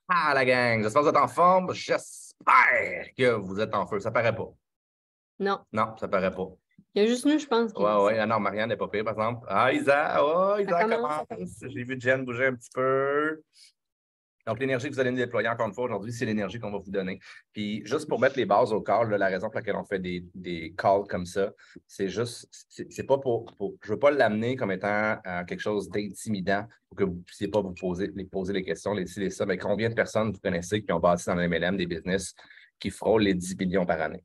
Ah, la gang, j'espère que vous êtes en forme. J'espère que vous êtes en feu. Ça paraît pas. Non. Non, ça paraît pas. Il y a juste nous, je pense. Oui. Ah non, Marianne n'est pas pire, par exemple. Ah, Isa, Isa commence. J'ai vu Jen bouger un petit peu. Donc, l'énergie que vous allez nous déployer, encore une fois, aujourd'hui, c'est l'énergie qu'on va vous donner. Puis, juste pour mettre les bases au call, là, la raison pour laquelle on fait des calls comme ça, c'est juste, c'est pas je veux pas l'amener comme étant quelque chose d'intimidant pour que vous ne puissiez pas vous poser les questions, les ci, les ça. Mais combien de personnes vous connaissez qui ont bâti dans le MLM des business qui frôlent les 10 millions par année?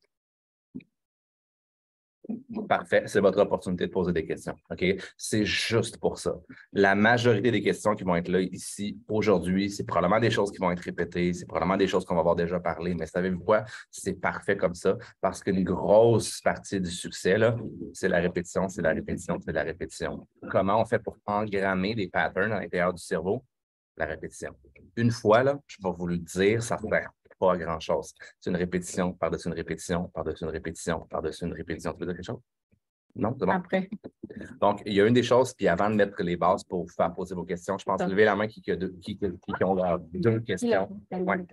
Parfait, c'est votre opportunité de poser des questions. OK? C'est juste pour ça. La majorité des questions qui vont être là ici aujourd'hui, c'est probablement des choses qui vont être répétées, c'est probablement des choses qu'on va avoir déjà parlé, mais savez-vous quoi? C'est parfait comme ça parce qu'une grosse partie du succès, là, c'est la répétition, c'est la répétition, c'est la répétition. Comment on fait pour engrammer des patterns à l'intérieur du cerveau? La répétition. Une fois, là, je vais vous le dire, ça ne sert pas à grand-chose. C'est une répétition par-dessus une répétition, par-dessus une répétition, par-dessus une répétition. Tu veux dire quelque chose? Non, c'est bon. Après. Donc, il y a une des choses, puis avant de mettre les bases pour vous faire poser vos questions, je pense lever la main qui ont leurs deux questions. Ouais.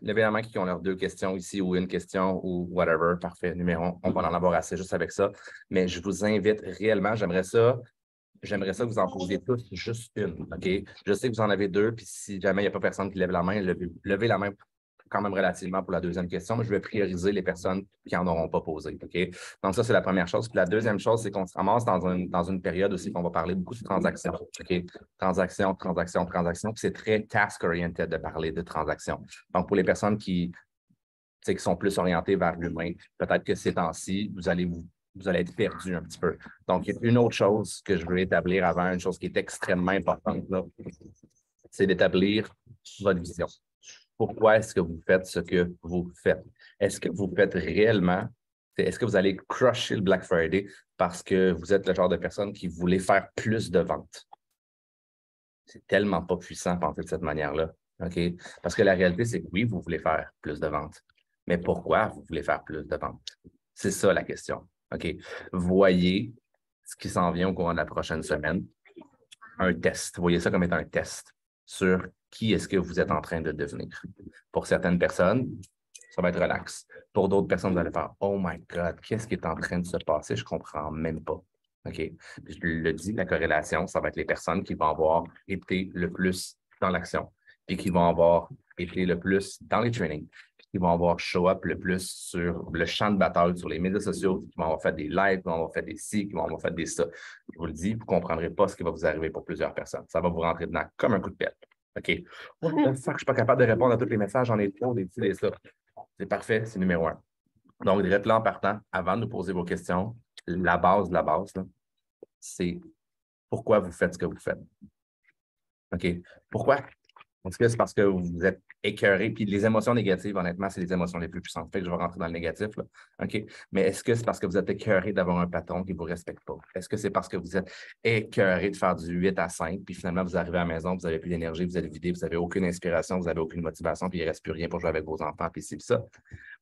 Levez la main qui ont leurs deux questions ici ou une question ou whatever. Parfait, numéro 1. On va en avoir assez juste avec ça. Mais je vous invite réellement, j'aimerais ça que vous en posiez tous juste une. OK? Je sais que vous en avez deux, puis si jamais il n'y a pas personne qui lève la main, levez la main quand même relativement pour la deuxième question, mais je vais prioriser les personnes qui n'en auront pas posé. OK? Donc, ça, c'est la première chose. Puis la deuxième chose, c'est qu'on se ramasse dans une période aussi qu'on va parler beaucoup de transactions. OK? Transactions. Puis c'est très task-oriented de parler de transactions. Donc, pour les personnes qui sont plus orientées vers l'humain, peut-être que ces temps-ci, vous allez être perdu un petit peu. Donc, une autre chose que je veux établir avant, une chose qui est extrêmement importante, c'est d'établir votre vision. Pourquoi est-ce que vous faites ce que vous faites? Est-ce que vous faites réellement, est-ce que vous allez crusher le Black Friday parce que vous êtes le genre de personne qui voulait faire plus de ventes? C'est tellement pas puissant de penser de cette manière-là. OK? Parce que la réalité, c'est que oui, vous voulez faire plus de ventes. Mais pourquoi vous voulez faire plus de ventes? C'est ça la question. OK? Voyez ce qui s'en vient au courant de la prochaine semaine. Un test. Voyez ça comme étant un test sur qui est-ce que vous êtes en train de devenir. Pour certaines personnes, ça va être relax. Pour d'autres personnes, vous allez faire « Oh my God, qu'est-ce qui est en train de se passer? Je ne comprends même pas. » OK? Je le dis, la corrélation, ça va être les personnes qui vont avoir été le plus dans l'action, puis qui vont avoir été le plus dans les trainings, puis qui vont avoir show up le plus sur le champ de bataille, sur les médias sociaux, qui vont avoir fait des lives, qui vont avoir fait des ci, qui vont avoir fait des ça. Je vous le dis, vous ne comprendrez pas ce qui va vous arriver pour plusieurs personnes. Ça va vous rentrer dedans comme un coup de pelle. OK? What the fuck, je ne suis pas capable de répondre à tous les messages, j'en ai trop, des petits, des ça. C'est parfait, c'est numéro 1. Donc, direct là en partant, avant de nous poser vos questions, la base de la base, c'est pourquoi vous faites ce que vous faites. OK? Pourquoi? Est-ce que c'est parce que vous êtes écœuré? Puis les émotions négatives, honnêtement, c'est les émotions les plus puissantes. Fait que je vais rentrer dans le négatif, là. OK? Mais est-ce que c'est parce que vous êtes écœuré d'avoir un patron qui ne vous respecte pas? Est-ce que c'est parce que vous êtes écœuré de faire du 8 à 5, puis finalement, vous arrivez à la maison, vous n'avez plus d'énergie, vous êtes vidé, vous n'avez aucune inspiration, vous n'avez aucune motivation, puis il ne reste plus rien pour jouer avec vos enfants, puis ci, puis ça?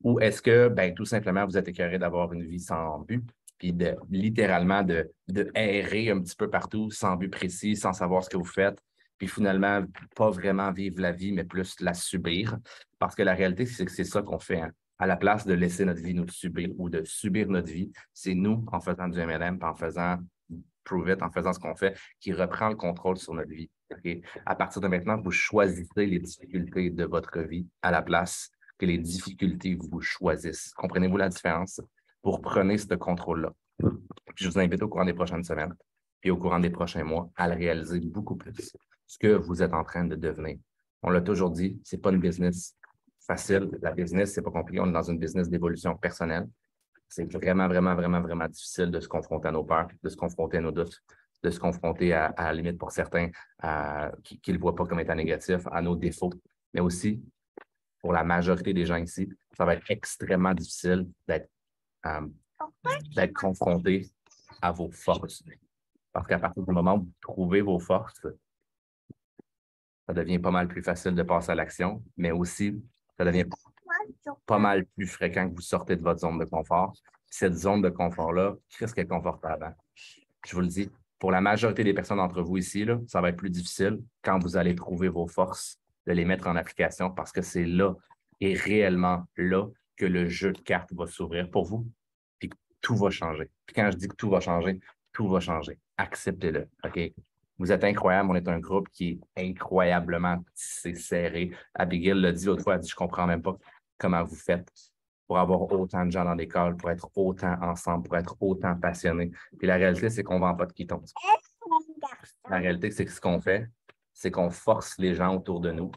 Ou est-ce que, ben, tout simplement, vous êtes écœuré d'avoir une vie sans but, puis littéralement de errer un petit peu partout, sans but précis, sans savoir ce que vous faites, puis finalement, pas vraiment vivre la vie, mais plus la subir. Parce que la réalité, c'est que c'est ça qu'on fait. Hein. À la place de laisser notre vie nous subir ou de subir notre vie, c'est nous, en faisant du MLM, en faisant Prove It, en faisant ce qu'on fait, qui reprend le contrôle sur notre vie. Okay? À partir de maintenant, vous choisissez les difficultés de votre vie à la place que les difficultés vous choisissent. Comprenez-vous la différence? Vous reprenez ce contrôle-là. Je vous invite au courant des prochaines semaines, puis au courant des prochains mois, à le réaliser beaucoup plus. Ce que vous êtes en train de devenir. On l'a toujours dit, ce n'est pas une business facile. La business, ce n'est pas compliqué. On est dans une business d'évolution personnelle. C'est vraiment, vraiment, vraiment, vraiment difficile de se confronter à nos peurs, de se confronter à nos doutes, de se confronter à la limite pour certains qui ne le voient pas comme étant négatif, à nos défauts. Mais aussi, pour la majorité des gens ici, ça va être extrêmement difficile d'être confronté à vos forces. Parce qu'à partir du moment où vous trouvez vos forces, ça devient pas mal plus facile de passer à l'action, mais aussi, ça devient pas mal plus fréquent que vous sortez de votre zone de confort. Cette zone de confort-là, qu'est-ce qui est confortable? Je vous le dis, Pour la majorité des personnes d'entre vous ici, là, ça va être plus difficile quand vous allez trouver vos forces, de les mettre en application parce que c'est là et réellement là que le jeu de cartes va s'ouvrir pour vous. Puis que tout va changer. Puis quand je dis que tout va changer, tout va changer. Acceptez-le. OK? Vous êtes incroyable. On est un groupe qui est incroyablement tissé, serré. Abigail l'a dit l'autre fois, elle dit, je ne comprends même pas comment vous faites pour avoir autant de gens dans l'école, pour être autant ensemble, pour être autant passionnés. Puis la réalité, c'est qu'on ne vend pas de quittons. La réalité, c'est que ce qu'on fait, c'est qu'on force les gens autour de nous.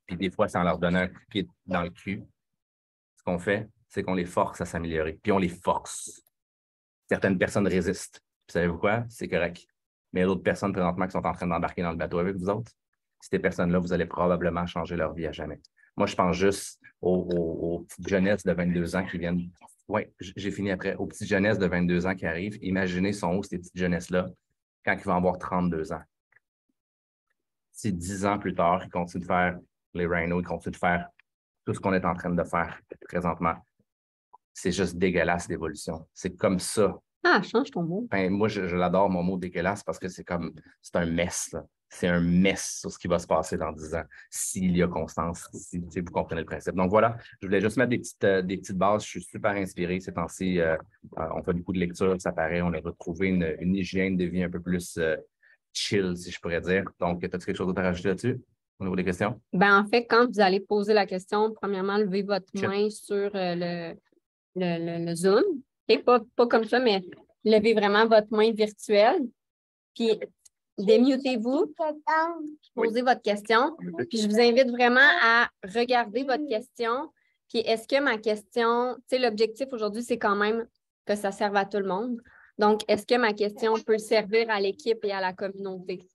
Puis des fois, c'est en leur donnant un coup de pied dans le cul. Ce qu'on fait, c'est qu'on les force à s'améliorer. Puis on les force. Certaines personnes résistent. Puis savez-vous quoi? C'est correct. Mais il y a d'autres personnes présentement qui sont en train d'embarquer dans le bateau avec vous autres. Ces personnes-là, vous allez probablement changer leur vie à jamais. Moi, je pense juste aux petites jeunesses de 22 ans qui viennent. Oui, j'ai fini après. Aux petites jeunesses de 22 ans qui arrivent. Imaginez sont où ces petites jeunesses-là quand ils vont avoir 32 ans. Si 10 ans plus tard, ils continuent de faire les Rhino, ils continuent de faire tout ce qu'on est en train de faire présentement. C'est juste dégueulasse l'évolution. C'est comme ça. Ah, change ton mot. Ben, moi, je l'adore, mon mot dégueulasse, parce que c'est un mess. C'est un mess sur ce qui va se passer dans 10 ans, s'il y a constance, si vous comprenez le principe. Donc voilà, je voulais juste mettre des petites bases. Je suis super inspiré ces temps-ci. On fait beaucoup de lecture, ça paraît. On a retrouvé une hygiène de vie un peu plus chill, si je pourrais dire. Donc, as-tu quelque chose d'autre à rajouter là-dessus, au niveau des questions? Ben, en fait, quand vous allez poser la question, premièrement, levez votre main sur le Zoom. Okay? Pas comme ça, mais levez vraiment votre main virtuelle. Puis, démutez-vous, posez votre question. Puis, je vous invite vraiment à regarder votre question. Puis, est-ce que ma question, tu sais, l'objectif aujourd'hui, c'est quand même que ça serve à tout le monde. Donc, est-ce que ma question peut servir à l'équipe et à la communauté?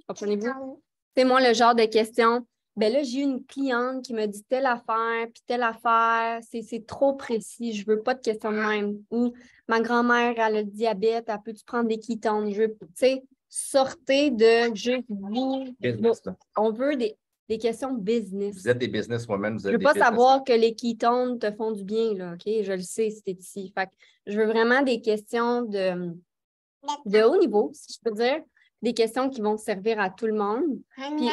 Comprenez-vous? C'est moi le genre de question. Ben là, j'ai eu une cliente qui me dit telle affaire, puis telle affaire, c'est trop précis, je veux pas de questions de même. Ou ma grand-mère, elle a le diabète, elle peut-tu prendre des ketones? Tu sais, sortez de juste vous. Business, on veut des questions business. Vous êtes des businesswomen, Je veux pas savoir que les ketones te font du bien, là, OK? Je le sais si t'es ici. Fait que je veux vraiment des questions de haut niveau, si je peux dire. Des questions qui vont servir à tout le monde. Puis,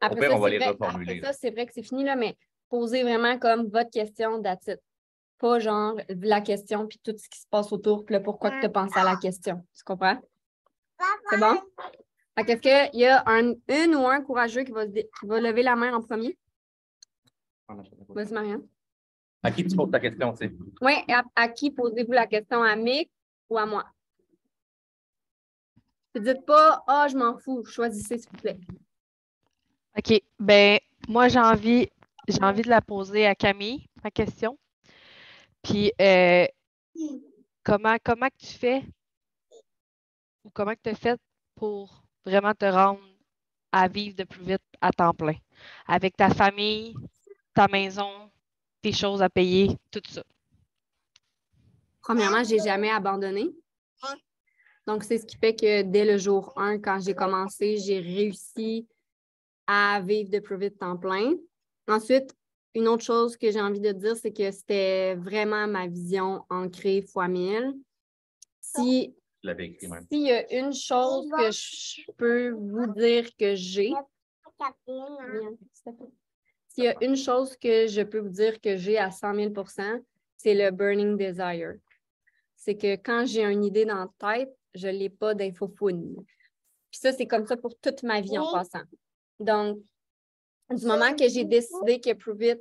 après ça, on va les reformuler. Après ça, c'est vrai que c'est fini, là, mais posez vraiment comme votre question that's it. Pas genre la question puis tout ce qui se passe autour, puis là, pourquoi tu as pensé à la question. Tu comprends? C'est bon? Est-ce qu'il y a une ou un courageux qui va lever la main en premier? Vas-y, Marianne. À qui tu poses ta question, tu sais? Oui, à qui posez-vous la question? À Mick ou à moi? Ne dites pas « Ah, je m'en fous ». Choisissez, s'il vous plaît. OK. Ben, moi, j'ai envie de la poser à Camille, ma question. Puis, comment que tu fais ou comment que tu as fait pour vraiment te rendre à vivre de plus vite à temps plein? Avec ta famille, ta maison, tes choses à payer, tout ça. Premièrement, je n'ai jamais abandonné. Donc, c'est ce qui fait que dès le jour 1, quand j'ai commencé, j'ai réussi à vivre de plus vite temps plein. Ensuite, une autre chose que j'ai envie de dire, c'est que c'était vraiment ma vision ancrée fois 1000. S'il y a une chose que je peux vous dire que j'ai, s'il y a une chose que je peux vous dire que j'ai à 100 000 %, c'est le burning desire. C'est que quand j'ai une idée dans la tête, je ne l'ai pas d'infofoune. Puis ça, c'est comme ça pour toute ma vie en passant. Donc, du moment que j'ai décidé que Prove It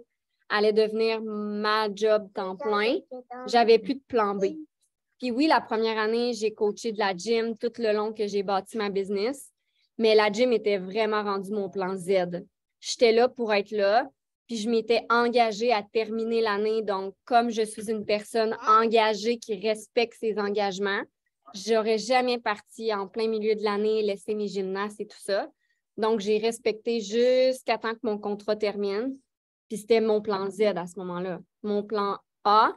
allait devenir ma job temps plein, j'avais plus de plan B. Puis oui, la première année, j'ai coaché de la gym tout le long que j'ai bâti ma business, mais la gym était vraiment rendue mon plan Z. J'étais là pour être là, puis je m'étais engagée à terminer l'année. Donc, comme je suis une personne engagée qui respecte ses engagements, j'aurais jamais parti en plein milieu de l'année, laissé mes gymnastes et tout ça. Donc, j'ai respecté jusqu'à temps que mon contrat termine. Puis c'était mon plan Z à ce moment-là. Mon plan A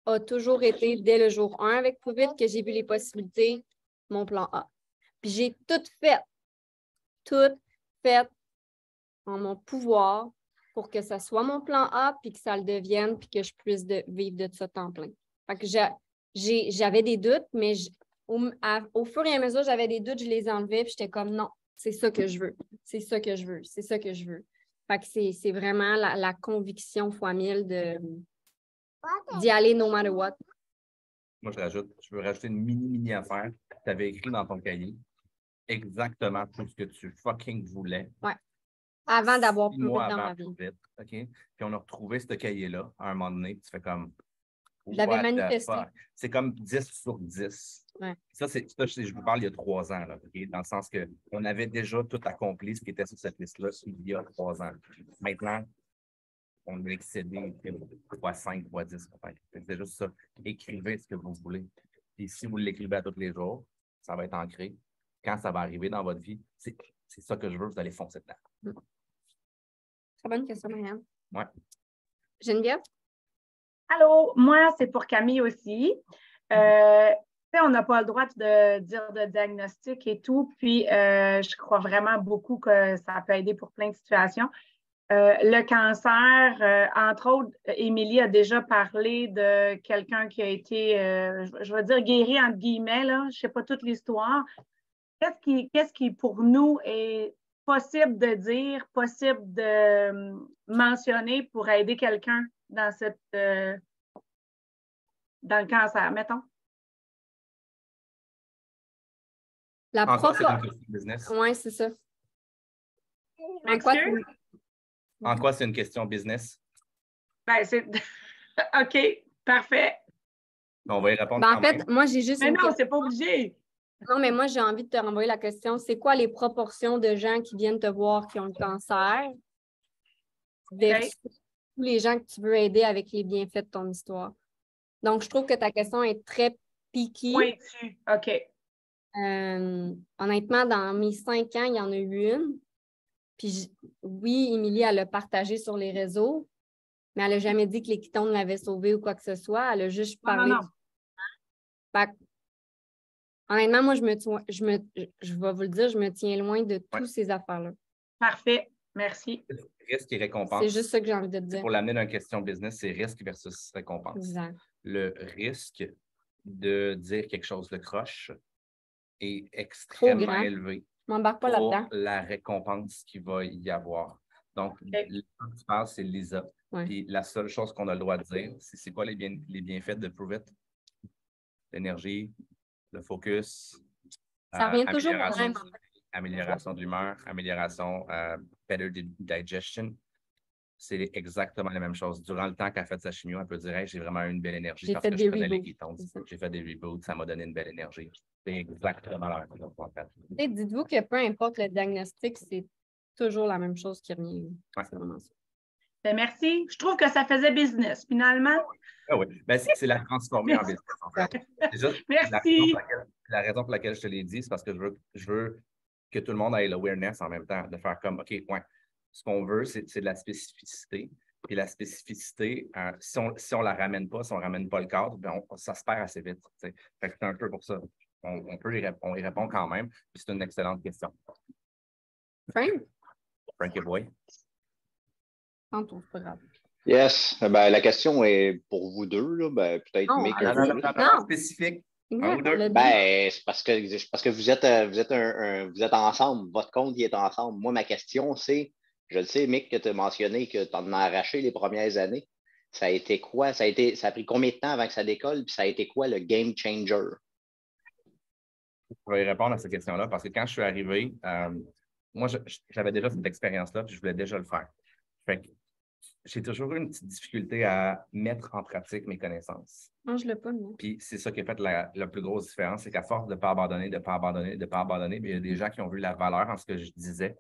a toujours été, dès le jour 1 avec Prove It, que j'ai vu les possibilités, mon plan A. Puis j'ai tout fait en mon pouvoir pour que ça soit mon plan A, puis que ça le devienne, puis que je puisse vivre de ça temps plein. Fait que j'avais des doutes, mais au fur et à mesure, j'avais des doutes, je les enlevais, puis j'étais comme non, c'est ça que je veux. C'est ça que je veux. C'est ça que je veux. Fait que c'est vraiment la conviction fois 1000 d'y aller no matter what. Moi, je veux rajouter une mini affaire. Tu avais écrit dans ton cahier exactement tout ce que tu fucking voulais. Ouais. Avant d'avoir 6 plus mois vite dans avant ma vie. Plus Vite, OK? Puis on a retrouvé ce cahier-là à un moment donné, tu fais comme. Je l'avais What the manifesté. fuck? C'est comme 10 sur 10. Ouais. Ça, je vous parle il y a 3 ans, là, OK? Dans le sens qu'on avait déjà tout accompli ce qui était sur cette liste-là il y a 3 ans. Maintenant, on a excédé fois 5, fois 10. C'est juste ça. Écrivez ce que vous voulez. Et si vous l'écrivez à tous les jours, ça va être ancré. Quand ça va arriver dans votre vie, c'est ça que je veux, vous allez foncer dedans. Très bonne question, Marianne. Ouais. Geneviève? Allô, moi, c'est pour Camille aussi. On n'a pas le droit de dire de diagnostic et tout, puis je crois vraiment beaucoup que ça peut aider pour plein de situations. Le cancer, entre autres, Émilie a déjà parlé de quelqu'un qui a été, je vais dire, guéri, entre guillemets, là. Je ne sais pas toute l'histoire. Qu'est-ce qui, pour nous, est possible de dire, possible de mentionner pour aider quelqu'un dans dans le cancer, mettons? En quoi c'est une question business? Oui, c'est ça. En quoi c'est une question business? Ben, c'est OK, parfait. On va y répondre Ben, quand en fait, même. moi, j'ai juste Mais une non, question. c'est pas obligé. Non, mais moi, j'ai envie de te renvoyer la question. C'est quoi les proportions de gens qui viennent te voir qui ont le cancer versus tous les gens que tu veux aider avec les bienfaits de ton histoire? Donc, je trouve que ta question est très piquée. Pointu, OK. Honnêtement, dans mes 5 ans, il y en a eu une. Puis oui, Émilie, elle l'a partagé sur les réseaux, mais elle n'a jamais dit que les ketones l'avaient sauvée ou quoi que ce soit. Elle a juste parlé. Non. Fait que, honnêtement, moi, je vais vous le dire, je me tiens loin de toutes ces affaires-là. Parfait. Merci. Risque et récompense. C'est juste ça que j'ai envie de te dire. Pour l'amener dans une question business, c'est risque versus récompense. Exact. Le risque de dire quelque chose de croche est extrêmement élevé. Je ne m'embarque pas là-dedans. La récompense qu'il va y avoir. Donc, ce que tu parles, c'est Lisa. Ouais. Puis la seule chose qu'on a le droit de dire, c'est quoi les bienfaits de Prove It? L'énergie, le focus. Ça revient toujours au même. Amélioration de l'humeur, amélioration, better digestion. C'est exactement la même chose. Durant le temps qu'elle a fait sa chimio, elle peut dire hey, j'ai vraiment eu une belle énergie parce que je prenais les ketones. J'ai fait des reboots, ça m'a donné une belle énergie. C'est exactement la même chose qu'on fait. Dites-vous que peu importe le diagnostic, c'est toujours la même chose qui revient. Ouais. C'est vraiment ça. Ben, merci. Je trouve que ça faisait business, finalement. Ah oui, ben, c'est la transformer en business. En fait. Merci. La raison pour laquelle je te l'ai dit, c'est parce que je veux que tout le monde ait l'awareness en même temps, de faire comme, OK, ouais, ce qu'on veut, c'est de la spécificité. Et la spécificité, si on ne la ramène pas, si on ne ramène pas le cadre, ben ça se perd assez vite. Fait que c'est un peu pour ça. On y répond quand même. Puis c'est une excellente question. Frankie Boy. Tantôt, c'est pas grave. Yes. Ben, la question est pour vous deux, là. Ben, peut-être Mick un peu plus. Non, spécifique. Ben, c'est parce que vous êtes ensemble. Votre compte, il est ensemble. Moi, ma question, c'est, je le sais, Mick, que tu as mentionné que tu en as arraché les premières années. Ça a été quoi? Ça a pris combien de temps avant que ça décolle? Puis ça a été quoi le game changer? Je vais y répondre à cette question-là parce que quand je suis arrivé, moi, j'avais déjà cette expérience-là puis je voulais déjà le faire. Fait que j'ai toujours eu une petite difficulté à mettre en pratique mes connaissances. Non, je l'ai pas, non. Puis c'est ça qui a fait la plus grosse différence, c'est qu'à force de ne pas abandonner, il y a des gens qui ont vu la valeur en ce que je disais.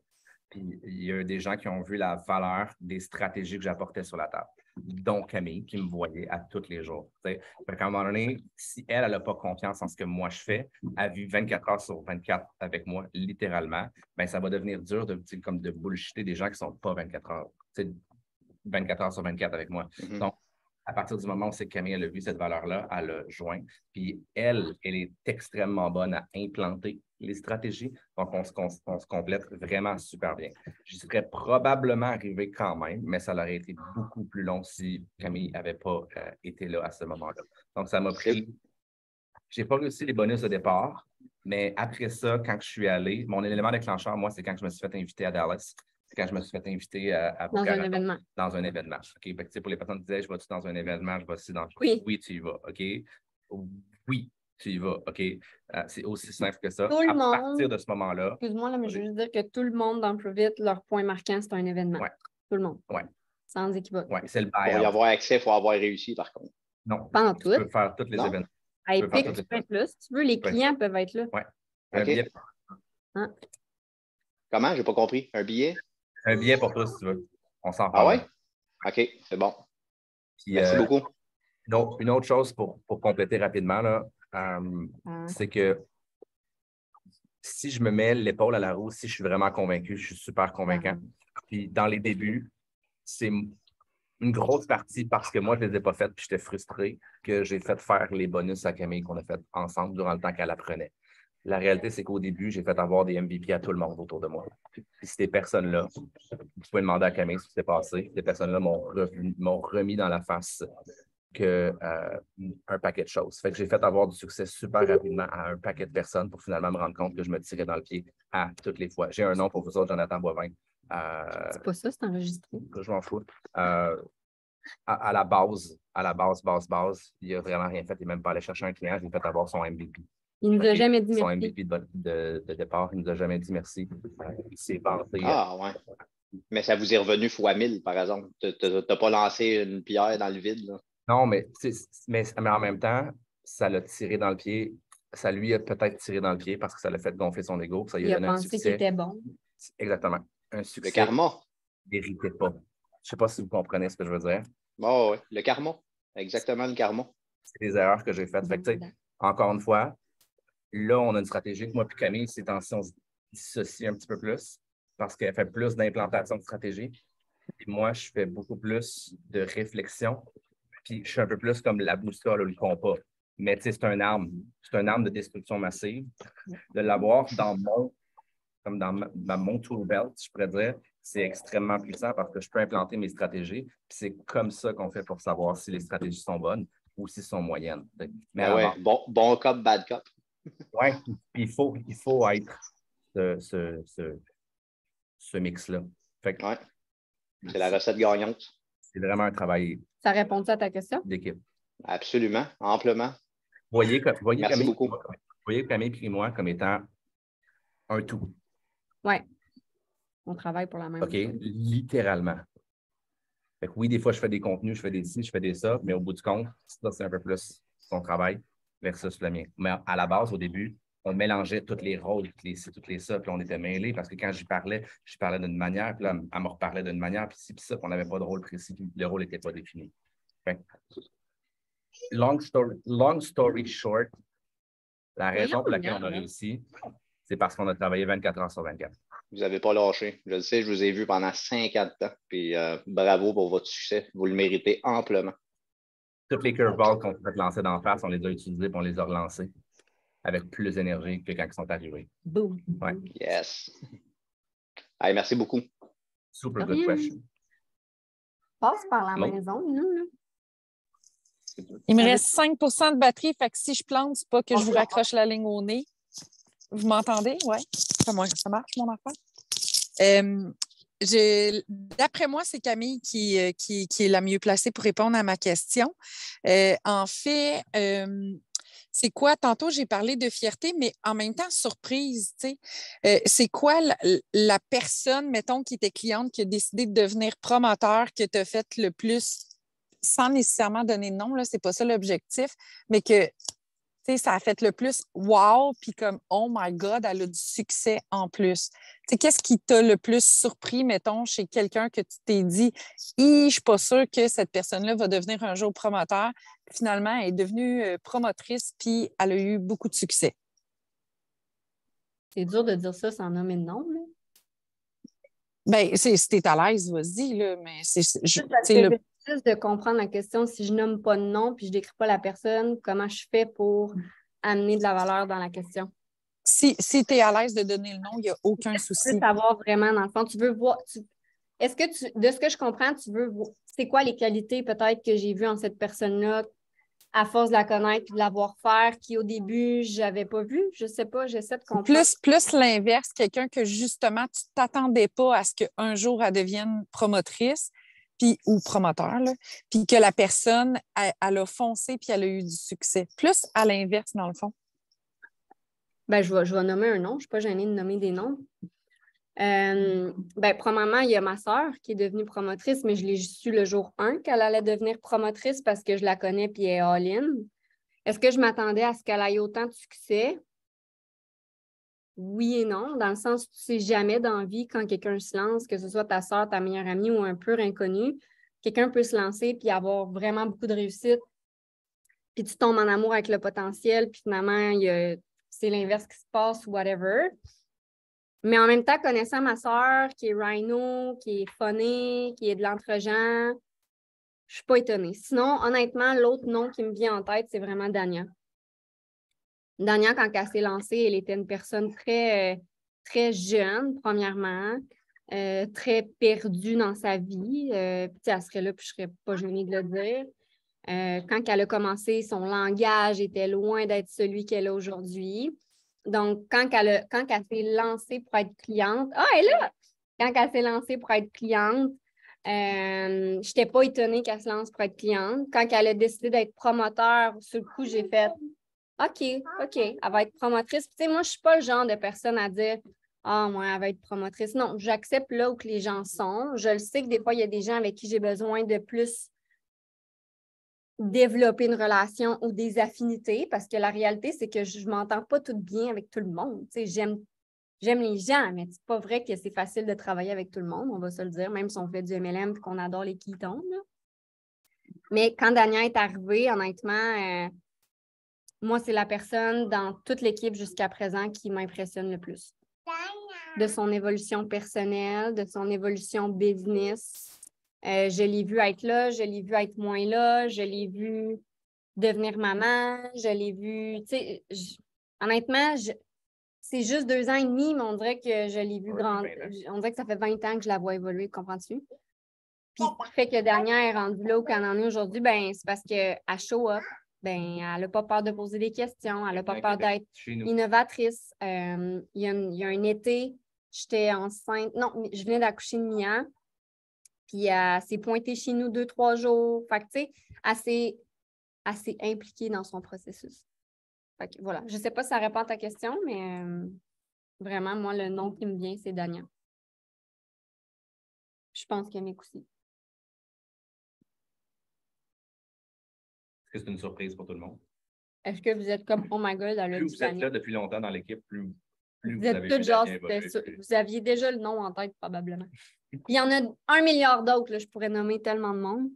Puis il y a des gens qui ont vu la valeur des stratégies que j'apportais sur la table, dont Camille, qui me voyait à tous les jours. Fait qu'à un moment donné, si elle n'a pas confiance en ce que moi je fais, elle vit 24 heures sur 24 avec moi, littéralement, bien, ça va devenir dur de bullshiter des gens qui ne sont pas 24 heures. 24 heures sur 24 avec moi. Mm-hmm. Donc, à partir du moment où c'est Camille elle a vu cette valeur-là, elle a joint. Puis elle est extrêmement bonne à implanter les stratégies. Donc, on se complète vraiment super bien. J'y serais probablement arrivé quand même, mais ça aurait été beaucoup plus long si Camille n'avait pas été là à ce moment-là. Donc, ça m'a pris, Je n'ai pas réussi les bonus de départ, mais après ça, quand je suis allé, mon élément déclencheur, moi, c'est quand je me suis fait inviter à Dallas. C'est quand je me suis fait inviter à Dans Boca un Raton, événement. dans un événement. OK? Fait que, tu sais, pour les personnes qui disaient, je vais-tu dans un événement, je vais-tu dans. Oui. Oui, tu y vas. OK? Oui, tu y vas. OK? C'est aussi simple que ça. Tout le à monde. partir de ce moment-là. Excuse-moi, là, mais je veux juste dire que tout le monde dans Provit, leur point marquant, c'est un événement. Ouais. Tout le monde. Ouais. Sans équivoque. Oui, c'est le Pour y buy-out. avoir accès, il faut avoir réussi, par contre. Non. Pendant Tu tout. peux faire tous les Non? événements. À peux faire Epic, toutes tu peux les être là. Si tu veux, les Ouais. clients peuvent être là. Oui. OK. Comment? Je n'ai pas compris. Un billet? Un billet pour toi, si tu veux. On s'en Ah parle. ouais? OK, c'est bon. Puis, Merci beaucoup. donc, une autre chose pour compléter rapidement, là, c'est que si je me mets l'épaule à la roue, si je suis vraiment convaincu, je suis super convaincant. Puis dans les débuts, c'est une grosse partie parce que moi, je ne les ai pas faites puis j'étais frustré que j'ai fait faire les bonus à Camille qu'on a fait ensemble durant le temps qu'elle apprenait. La réalité, c'est qu'au début, j'ai fait avoir des MVP à tout le monde autour de moi. Puis ces personnes-là, vous pouvez demander à Camille ce qui s'est passé, ces personnes-là m'ont remis dans la face un paquet de choses. Fait que j'ai fait avoir du succès super rapidement à un paquet de personnes pour finalement me rendre compte que je me tirais dans le pied à toutes les fois. J'ai un nom pour vous autres, Jonathan Boivin. C'est pas ça, c'est enregistré. Je m'en fous. À la base, il n'a vraiment rien fait. Il n'est même pas allé chercher un client. J'ai fait avoir son MVP. Il ne nous a jamais dit Son merci. MVP de départ, il ne nous a jamais dit merci. Il s'est vanté. Ah, ouais. Mais ça vous est revenu fois 1000, par exemple. Tu n'as pas lancé une pierre dans le vide, là. Non, mais en même temps, ça l'a tiré dans le pied. Ça lui a peut-être tiré dans le pied parce que ça l'a fait gonfler son ego. Ça lui Il a a donné un pensé qu'il succès. était bon. Exactement. Un succès. Le karma. Il ne méritait pas. Je ne sais pas si vous comprenez ce que je veux dire. Oh, oui, le karma. Exactement le karma. C'est des erreurs que j'ai faites. Fait que, encore une fois, là, on a une stratégie que moi et Camille, ces temps-ci, on se dissocie un petit peu plus parce qu'elle fait plus d'implantation de stratégie. Puis moi, je fais beaucoup plus de réflexion. Puis je suis un peu plus comme la boussole ou le compas. Mais tu sais, c'est une arme. C'est une arme de destruction massive. De l'avoir dans mon tool belt, je pourrais dire, c'est extrêmement puissant parce que je peux implanter mes stratégies. Puis c'est comme ça qu'on fait pour savoir si les stratégies sont bonnes ou si sont moyennes. Mais ouais, bon cop, bad cop. Oui, puis il faut être ce mix-là. Fait que ouais. C'est la recette gagnante. c'est vraiment un travail Ça répond à ta question? d'équipe. Absolument, amplement. Voyez Merci beaucoup. Voyez Camille et moi comme étant un tout. Oui. On travaille pour la même OK? chose. Littéralement. Fait que oui, des fois, je fais des contenus, je fais des ci, je fais des ça, mais au bout du compte, ça, c'est un peu plus son travail versus le mien. Mais à la base, au début, on mélangeait tous les rôles, toutes les ça, puis on était mêlés parce que quand je parlais d'une manière, puis là, elle me reparlait d'une manière, puis ci, puis ça, puis on n'avait pas de rôle précis, puis le rôle n'était pas défini. Fait que, long story short, la raison pour laquelle on a réussi, c'est parce qu'on a travaillé 24 heures sur 24. Vous n'avez pas lâché. Je le sais, je vous ai vu pendant 50 ans. Puis bravo pour votre succès. Vous le méritez amplement. Toutes les curveballs qu'on peut lancer d'en face, on les a utilisés et on les a relancés avec plus d'énergie que quand ils sont arrivés. Boom. Ouais. Yes. Allez, merci beaucoup. Super good question. Passe par la Non. maison, nous, là. Il me reste 5 de batterie, fait que si je plante, c'est pas que je vous raccroche la ligne au nez. Vous m'entendez? Oui. Ça marche, mon affaire? D'après moi, c'est Camille qui est la mieux placée pour répondre à ma question. En fait, c'est quoi? Tantôt, j'ai parlé de fierté, mais en même temps, surprise. C'est quoi la personne, mettons, qui était cliente, qui a décidé de devenir promoteur, que tu as fait le plus, sans nécessairement donner de nom, ce n'est pas ça l'objectif, mais que ça a fait le plus wow, puis comme oh my God, elle a du succès en plus. Qu'est-ce qui t'a le plus surpris, mettons, chez quelqu'un que tu t'es dit, je ne suis pas sûre que cette personne-là va devenir un jour promoteur. Finalement, elle est devenue promotrice, puis elle a eu beaucoup de succès. C'est dur de dire ça sans nommer de nom, là. Bien, si tu es à l'aise, vas-y, là, mais c'est juste de comprendre la question, si je nomme pas de nom puis je décris pas la personne, comment je fais pour amener de la valeur dans la question? Si tu es à l'aise de donner le nom, il n'y a aucun souci. Tu veux savoir vraiment, dans le fond, tu veux voir... Est-ce que de ce que je comprends, tu veux voir... C'est quoi les qualités peut-être que j'ai vues en cette personne-là à force de la connaître et de la voir faire, qui au début, je n'avais pas vu. Je ne sais pas, j'essaie de comprendre. Plus l'inverse, quelqu'un que justement, tu ne t'attendais pas à ce qu'un jour elle devienne promotrice ou promoteur, là, puis que la personne, elle a foncé puis elle a eu du succès. Plus à l'inverse, dans le fond. Ben, je vais nommer un nom. Je ne suis pas gênée de nommer des noms. Premièrement, il y a ma sœur qui est devenue promotrice, mais je l'ai su le jour 1 qu'elle allait devenir promotrice parce que je la connais puis elle est all-in. Est-ce que je m'attendais à ce qu'elle ait autant de succès? Oui et non, dans le sens où tu ne sais jamais dans la vie quand quelqu'un se lance, que ce soit ta sœur, ta meilleure amie ou un pur inconnu, quelqu'un peut se lancer puis avoir vraiment beaucoup de réussite, puis tu tombes en amour avec le potentiel, puis finalement, c'est l'inverse qui se passe, whatever. Mais en même temps, connaissant ma sœur, qui est rhino, qui est funny, qui est de l'entre-gens, je ne suis pas étonnée. Sinon, honnêtement, l'autre nom qui me vient en tête, c'est vraiment Dania. Dania, quand elle s'est lancée, elle était une personne très, très jeune, premièrement, très perdue dans sa vie. Elle serait là, puis je ne serais pas gênée de le dire. Quand elle a commencé, son langage était loin d'être celui qu'elle a aujourd'hui. Donc, quand elle s'est lancée pour être cliente, elle est là! Quand elle s'est lancée pour être cliente, je n'étais pas étonnée qu'elle se lance pour être cliente. Quand elle a décidé d'être promoteur, sur le coup, j'ai fait OK, elle va être promotrice. Puis, moi, je ne suis pas le genre de personne à dire moi, elle va être promotrice. Non, j'accepte là où que les gens sont. Je le sais que des fois, il y a des gens avec qui j'ai besoin de plus développer une relation ou des affinités, parce que la réalité, c'est que je ne m'entends pas tout bien avec tout le monde. J'aime les gens, mais c'est pas vrai que c'est facile de travailler avec tout le monde, on va se le dire, même si on fait du MLM et qu'on adore les Ketone. Mais quand Dania est arrivée, honnêtement, moi, c'est la personne dans toute l'équipe jusqu'à présent qui m'impressionne le plus. De son évolution personnelle, de son évolution business. Je l'ai vu être là, je l'ai vu être moins là, je l'ai vu devenir maman, je l'ai vu, honnêtement, c'est juste 2 ans et demi, mais on dirait que je l'ai vu grandir. On dirait que ça fait 20 ans que je la vois évoluer, comprends-tu? Puis, ce qui fait que Dania est rendue là où qu'elle en est aujourd'hui, c'est parce qu'elle show up. Elle n'a pas peur de poser des questions, elle n'a pas peur d'être innovatrice. Il y a un été, j'étais enceinte. Non, je venais d'accoucher de Mia. Puis elle s'est pointée chez nous 2-3 jours. Fait que, tu sais, elle s'est impliquée dans son processus. Fait que, voilà. Je ne sais pas si ça répond à ta question, mais vraiment, moi, le nom qui me vient, c'est Dania. Je pense qu'il y a mes aussi. Est-ce que c'est une surprise pour tout le monde? Est-ce que vous êtes comme, oh my God, elle a plus vous êtes là depuis longtemps dans l'équipe, plus vous avez vu Dania évoluer. Vous aviez déjà le nom en tête, probablement. Il y en a 1 milliard d'autres, là, je pourrais nommer tellement de monde.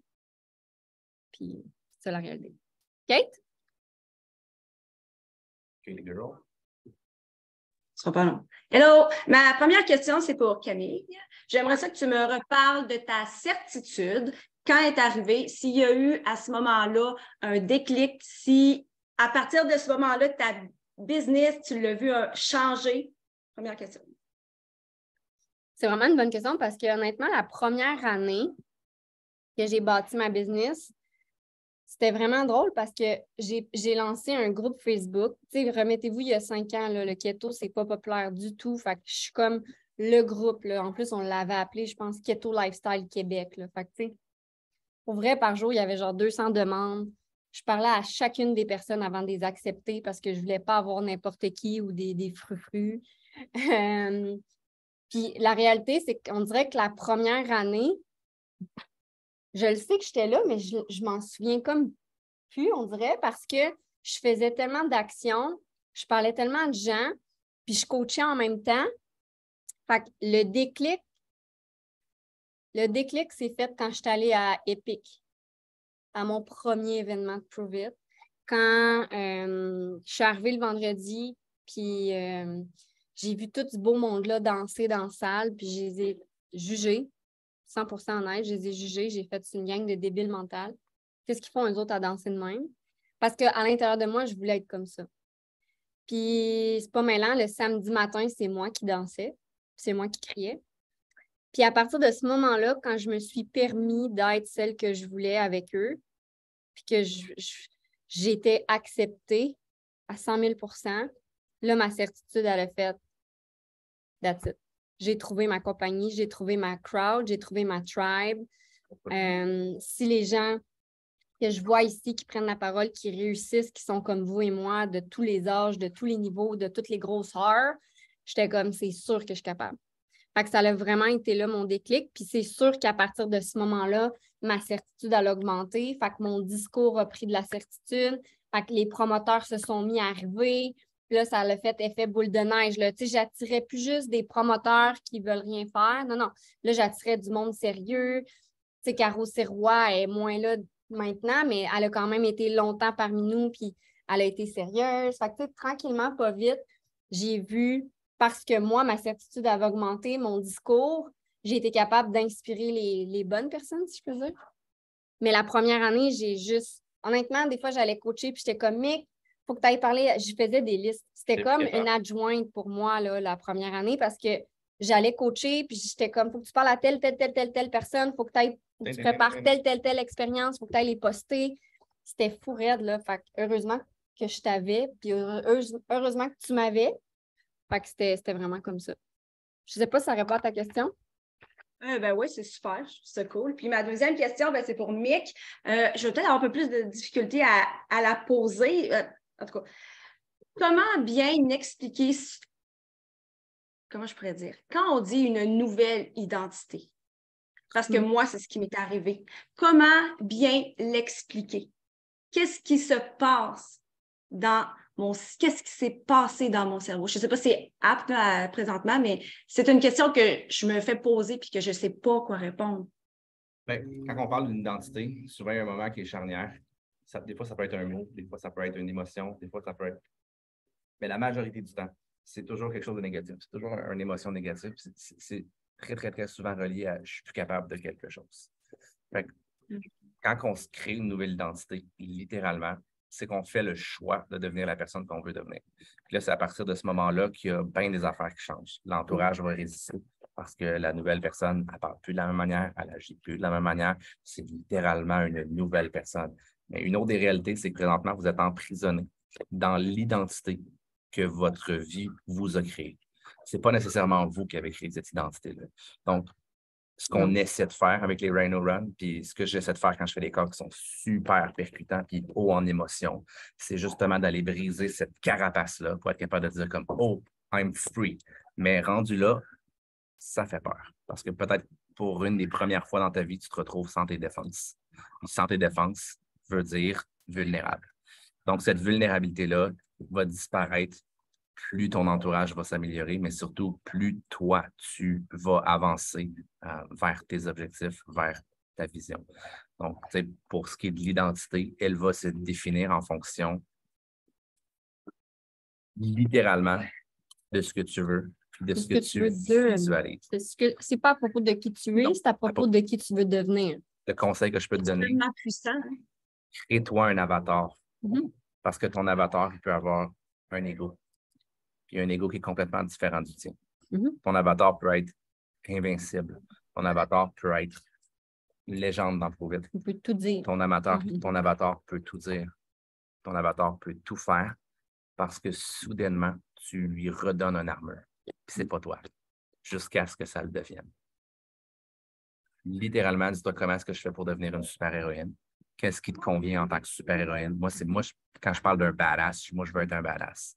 Puis, c'est la réalité. Kate? Okay, girl. Ce sera pas long. Hello! Ma première question, c'est pour Camille. J'aimerais ça que tu me reparles de ta certitude. Quand est arrivé, s'il y a eu à ce moment-là un déclic, si à partir de ce moment-là, ta business, tu l'as vu changer? Première question. C'est vraiment une bonne question parce que honnêtement, la première année que j'ai bâti ma business, c'était vraiment drôle parce que j'ai lancé un groupe Facebook. Tu sais, remettez-vous, il y a 5 ans, là, le keto, c'est pas populaire du tout. Fait que je suis comme le groupe. Là. En plus, on l'avait appelé, je pense, Keto Lifestyle Québec. Là. Fait que, tu sais, pour vrai, par jour, il y avait genre 200 demandes. Je parlais à chacune des personnes avant de les accepter parce que je voulais pas avoir n'importe qui ou des frufrus. Puis la réalité, c'est qu'on dirait que la première année, je le sais que j'étais là, mais je m'en souviens comme plus, on dirait, parce que je faisais tellement d'actions, je parlais tellement de gens, puis je coachais en même temps. Fait que le déclic s'est fait quand je suis allée à Epic, à mon premier événement de Prove It. Quand je suis arrivée le vendredi, puis j'ai vu tout ce beau monde-là danser dans la salle, puis je les ai jugés, 100% honnête, je les ai jugés, j'ai fait une gang de débiles mentales. Qu'est-ce qu'ils font eux autres à danser de même? Parce qu'à l'intérieur de moi, je voulais être comme ça. Puis c'est pas mêlant, le samedi matin, c'est moi qui dansais, c'est moi qui criais. Puis à partir de ce moment-là, quand je me suis permis d'être celle que je voulais avec eux, puis que j'étais acceptée à 100 000 %. Là, ma certitude, elle a fait that's it. J'ai trouvé ma compagnie, j'ai trouvé ma crowd, j'ai trouvé ma tribe. Si les gens que je vois ici qui prennent la parole, qui réussissent, qui sont comme vous et moi, de tous les âges, de tous les niveaux, de toutes les grosseurs, j'étais comme, c'est sûr que je suis capable. Fait que ça a vraiment été là mon déclic. Puis c'est sûr qu'à partir de ce moment-là, ma certitude a augmenté. Fait que mon discours a pris de la certitude. Fait que les promoteurs se sont mis à arriver. Puis là, ça a fait effet boule de neige. Tu sais, j'attirais plus juste des promoteurs qui veulent rien faire. Non, non. Là, j'attirais du monde sérieux. Tu sais, Caro Sirois est moins là maintenant, mais elle a quand même été longtemps parmi nous, puis elle a été sérieuse. Fait que, tu sais, tranquillement, pas vite, j'ai vu, parce que moi, ma certitude avait augmenté, mon discours, j'ai été capable d'inspirer les bonnes personnes, si je peux dire. Mais la première année, j'ai juste... Honnêtement, des fois, j'allais coacher, puis j'étais comme, Mick, il faut que tu ailles parler... Je faisais des listes. C'était comme une adjointe pour moi, là, la première année, parce que j'allais coacher, puis j'étais comme, il faut que tu parles à telle personne, il faut que tu prépares telle expérience, il faut que tu ailles les poster. C'était fou raide, là. Fait que heureusement que je t'avais, puis heureusement que tu m'avais. Fait que c'était vraiment comme ça. Je sais pas si ça répond à ta question. Ben oui, c'est super, je trouve ça cool. Puis ma deuxième question, c'est pour Mick. Je vais peut-être avoir un peu plus de difficulté à la poser. En tout cas, comment bien expliquer, comment je pourrais dire, quand on dit une nouvelle identité? Parce que moi, c'est ce qui m'est arrivé. Comment bien l'expliquer? Qu'est-ce qui se passe qu'est-ce qui s'est passé dans mon cerveau? Je ne sais pas si c'est apte présentement, mais c'est une question que je me fais poser et que je ne sais pas quoi répondre. Bien, quand on parle d'une identité, souvent il y a un moment qui est charnière. Des fois, ça peut être un mot, des fois, ça peut être une émotion, des fois, ça peut être... Mais la majorité du temps, c'est toujours quelque chose de négatif. C'est toujours une émotion négative. C'est très, très, très souvent relié à « je suis plus capable de quelque chose ». Quand on se crée une nouvelle identité, littéralement, c'est qu'on fait le choix de devenir la personne qu'on veut devenir. Puis là, c'est à partir de ce moment-là qu'il y a bien des affaires qui changent. L'entourage va résister parce que la nouvelle personne, elle ne parle plus de la même manière, elle n'agit plus de la même manière. C'est littéralement une nouvelle personne. Mais une autre des réalités, c'est que présentement, vous êtes emprisonné dans l'identité que votre vie vous a créée. Ce n'est pas nécessairement vous qui avez créé cette identité-là. Donc, ce qu'on essaie de faire avec les Rhino Run, puis ce que j'essaie de faire quand je fais des corps qui sont super percutants puis hauts en émotion, c'est justement d'aller briser cette carapace-là pour être capable de dire comme « Oh, I'm free ». Mais rendu là, ça fait peur. Parce que peut-être pour une des premières fois dans ta vie, tu te retrouves sans tes défenses. Puis sans tes défenses veut dire vulnérable. Donc, cette vulnérabilité-là va disparaître plus ton entourage va s'améliorer, mais surtout, plus toi, tu vas avancer vers tes objectifs, vers ta vision. Donc, pour ce qui est de l'identité, elle va se définir en fonction, littéralement, de ce que tu veux, de ce que tu visualises. C'est pas à propos de qui tu es, c'est à propos de qui tu veux devenir. Le conseil que je peux te donner, crée-toi un avatar. Parce que ton avatar, il peut avoir un ego. Puis un ego qui est complètement différent du tien. Ton avatar peut être invincible. Ton avatar peut être une légende dans Pro Vite. Il peut tout dire. Ton avatar peut tout dire. Ton avatar peut tout faire parce que soudainement, tu lui redonnes une armure. Puis c'est pas toi. Jusqu'à ce que ça le devienne. Littéralement, dis-toi comment est-ce que je fais pour devenir une super-héroïne. Qu'est-ce qui te convient en tant que super-héroïne? Quand je parle d'un badass, moi, je veux être un badass.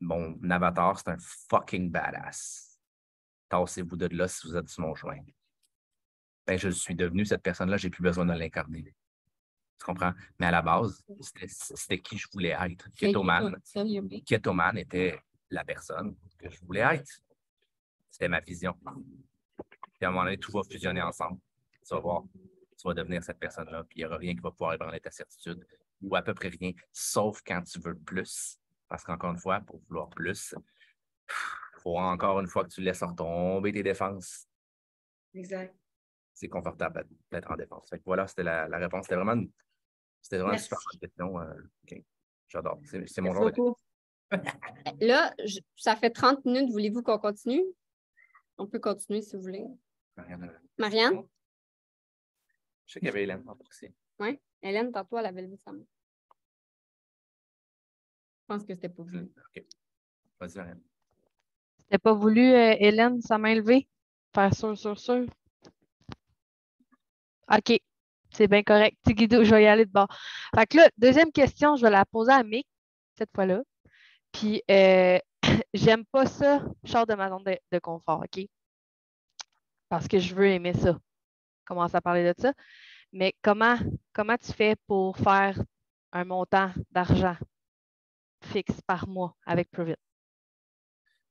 Mon avatar, c'est un fucking badass. Tassez-vous de là si vous êtes sur mon chemin. Ben, je suis devenu cette personne-là, j'ai plus besoin de l'incarner. Tu comprends? Mais à la base, c'était qui je voulais être. Ketoman était la personne que je voulais être. C'était ma vision. Puis à un moment donné, tout va fusionner ensemble. Tu vas voir, tu vas devenir cette personne-là, puis il n'y aura rien qui va pouvoir ébranler ta certitude, ou à peu près rien, sauf quand tu veux plus. Parce qu'encore une fois, pour vouloir plus, il faut encore une fois que tu laisses retomber tes défenses. Exact. C'est confortable d'être en défense. Fait que voilà, c'était la réponse. C'était vraiment une super bonne question. Okay. J'adore. C'est mon genre de... Là, ça fait 30 minutes. Voulez-vous qu'on continue? On peut continuer si vous voulez. Marianne? Je sais qu'il y avait Hélène aussi. Oui, Hélène, tantôt, elle avait levé sa main. pense que c'était pas voulu. OK. Vas-y, Marianne. C'était pas voulu, Hélène, sa main levée? Faire sûr. OK. C'est bien correct. Petit guido, je vais y aller de bord. Fait que là, deuxième question, je vais la poser à Mick, cette fois-là. Puis, j'aime pas ça, je sors de ma zone de confort, OK? Parce que je veux aimer ça. Commence à parler de ça. Mais comment tu fais pour faire un montant d'argent fixe par mois avec Provit?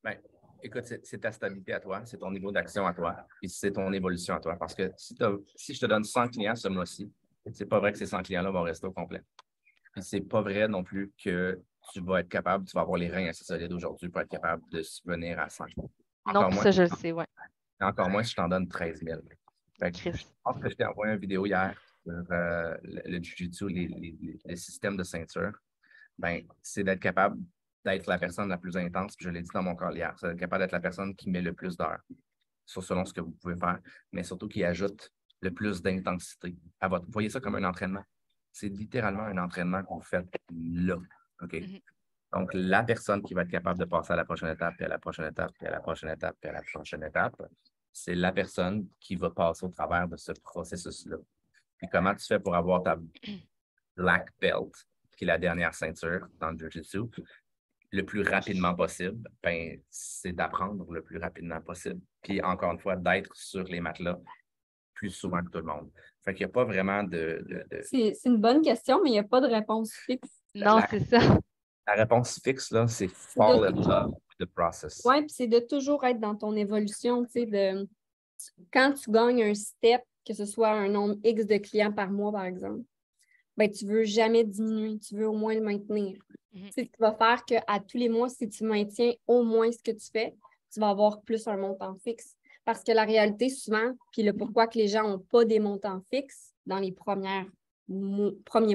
Bien, écoute, c'est ta stabilité à toi, c'est ton niveau d'action à toi, puis c'est ton évolution à toi. Parce que si je te donne 100 clients ce mois-ci, c'est pas vrai que ces 100 clients-là vont rester au complet. Puis c'est pas vrai non plus que tu vas être capable, tu vas avoir les reins assez solides aujourd'hui pour être capable de subvenir à 100. Non, ça, je le sais, oui. Encore moins si je t'en donne 13 000. Fait que je pense que je t'ai envoyé une vidéo hier sur le Jiu-Jitsu, les systèmes de ceinture. Ben, c'est d'être capable d'être la personne la plus intense, puis je l'ai dit dans mon call hier, c'est d'être capable d'être la personne qui met le plus d'heures selon ce que vous pouvez faire, mais surtout qui ajoute le plus d'intensité à votre. Voyez ça comme un entraînement. C'est littéralement un entraînement qu'on fait là. OK? Donc, la personne qui va être capable de passer à la prochaine étape, puis à la prochaine étape, puis à la prochaine étape, puis à la prochaine étape, c'est la personne qui va passer au travers de ce processus-là. Puis comment tu fais pour avoir ta black belt, qui est la dernière ceinture dans le Jiu-Jitsu, le plus rapidement possible, ben, c'est d'apprendre le plus rapidement possible. Puis encore une fois, d'être sur les matelas plus souvent que tout le monde. Fait qu'il n'y a pas vraiment C'est une bonne question, mais il n'y a pas de réponse fixe. Non, c'est ça. La réponse fixe, là, c'est fall in love with the process. Oui, puis c'est de toujours être dans ton évolution, tu sais, quand tu gagnes un step, que ce soit un nombre X de clients par mois, par exemple, ben, tu ne veux jamais diminuer, tu veux au moins le maintenir. Tu sais, tu vas faire qu'à tous les mois, si tu maintiens au moins ce que tu fais, tu vas avoir plus un montant fixe. Parce que la réalité, souvent, puis le pourquoi que les gens n'ont pas des montants fixes dans les premiers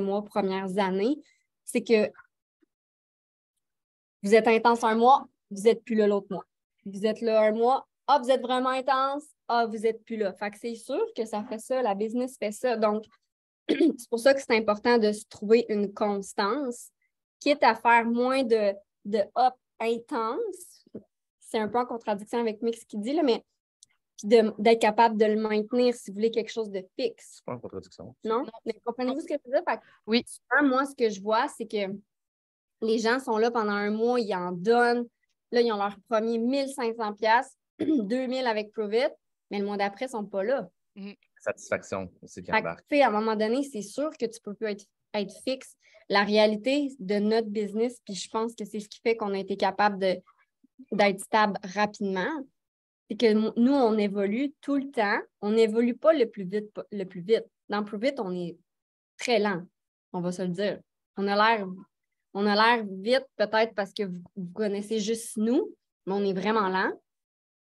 mois, premières années, c'est que vous êtes intense un mois, vous n'êtes plus là l'autre mois. Vous êtes là un mois, vous êtes vraiment intense, vous n'êtes plus là. Fait que c'est sûr que ça fait ça, la business fait ça. Donc, c'est pour ça que c'est important de se trouver une constance, quitte à faire moins de up intense. C'est un peu en contradiction avec Mick ce qu'il dit, là, mais d'être capable de le maintenir si vous voulez quelque chose de fixe. C'est pas en contradiction. Non? Mais comprenez-vous ce que je veux dire? Oui. Moi, ce que je vois, c'est que les gens sont là pendant un mois, ils en donnent. Là, ils ont leur premier 1500 $, 2000 avec Provit, mais le mois d'après, ils ne sont pas là. Satisfaction aussi qui À un moment donné, c'est sûr que tu ne peux plus être fixe. La réalité de notre business, puis je pense que c'est ce qui fait qu'on a été capable d'être stable rapidement, c'est que nous, on évolue tout le temps. On n'évolue pas le plus vite. Dans Provit, on est très lent, on va se le dire. On a l'air vite, peut-être parce que vous connaissez juste nous, mais on est vraiment lent.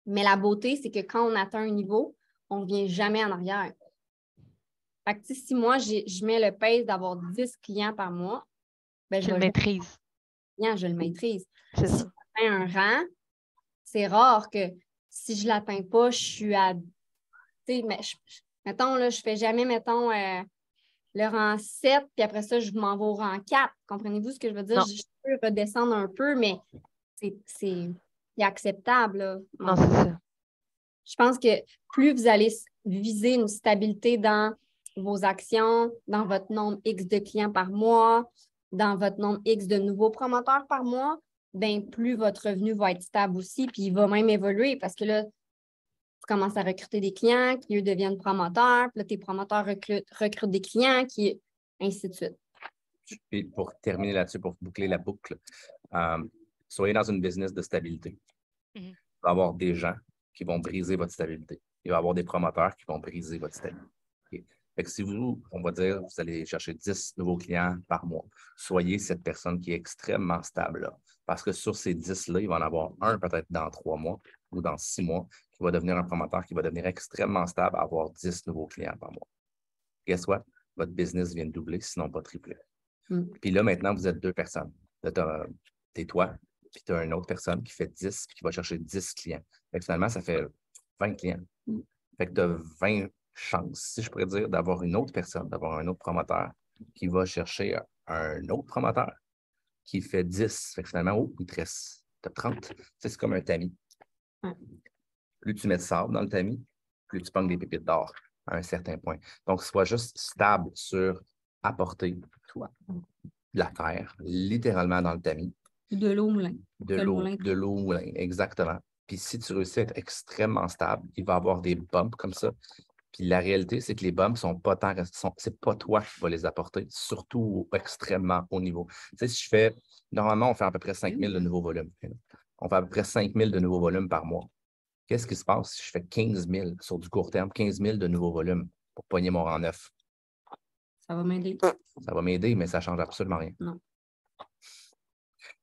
Mais la beauté, c'est que quand on atteint un niveau, on ne revient jamais en arrière. Fait que, si moi, je mets le pace d'avoir 10 clients par mois, ben, je le maîtrise. Je le maîtrise. C'est si ça. j'atteins un rang, c'est rare que si je ne l'atteins pas, je suis à... Mettons, là, je ne fais jamais, mettons, le rang 7, puis après ça, je m'en vais au rang 4. Comprenez-vous ce que je veux dire? Non. Je peux redescendre un peu, mais c'est acceptable. Là. Non, c'est ça. Je pense que plus vous allez viser une stabilité dans vos actions, dans votre nombre X de clients par mois, dans votre nombre X de nouveaux promoteurs par mois, bien, plus votre revenu va être stable aussi, puis il va même évoluer parce que là, tu commences à recruter des clients qui, eux, deviennent promoteurs, puis là, tes promoteurs recrutent des clients, ainsi de suite. Puis pour terminer là-dessus, pour boucler la boucle, soyez dans une business de stabilité. Il va y avoir des gens qui vont briser votre stabilité. Il va y avoir des promoteurs qui vont briser votre stabilité. Okay? Fait que si vous, on va dire, vous allez chercher 10 nouveaux clients par mois, soyez cette personne qui est extrêmement stable là. Parce que sur ces 10-là, il va en avoir un peut-être dans 3 mois ou dans 6 mois qui va devenir un promoteur qui va devenir extrêmement stable à avoir 10 nouveaux clients par mois. Guess what? Votre business vient de doubler, sinon pas tripler. Puis là, maintenant, vous êtes 2 personnes. Là, t'es toi, puis tu as une autre personne qui fait 10 puis qui va chercher 10 clients. Fait que finalement, ça fait 20 clients. Fait que tu as 20 chances, si je pourrais dire, d'avoir une autre personne, d'avoir un autre promoteur qui va chercher un autre promoteur qui fait 10. Fait que finalement, oh, il te reste 30. C'est comme un tamis. Plus tu mets de sable dans le tamis, plus tu pognes des pépites d'or à un certain point. Donc, sois juste stable sur apporter, toi, de la terre, littéralement dans le tamis. De l'eau au moulin. De l'eau au moulin, exactement. Puis si tu réussis à être extrêmement stable, il va y avoir des bumps comme ça. Puis la réalité, c'est que les bumps sont pas tant... C'est pas toi qui vas les apporter, surtout extrêmement haut niveau. Tu sais, si je fais... Normalement, on fait à peu près 5 000 de nouveaux volumes. On fait à peu près 5 000 de nouveaux volumes par mois. Qu'est-ce qui se passe si je fais 15 000 sur du court terme, 15 000 de nouveaux volumes pour pogner mon rang 9? Ça va m'aider. Ça va m'aider, mais ça ne change absolument rien. Non.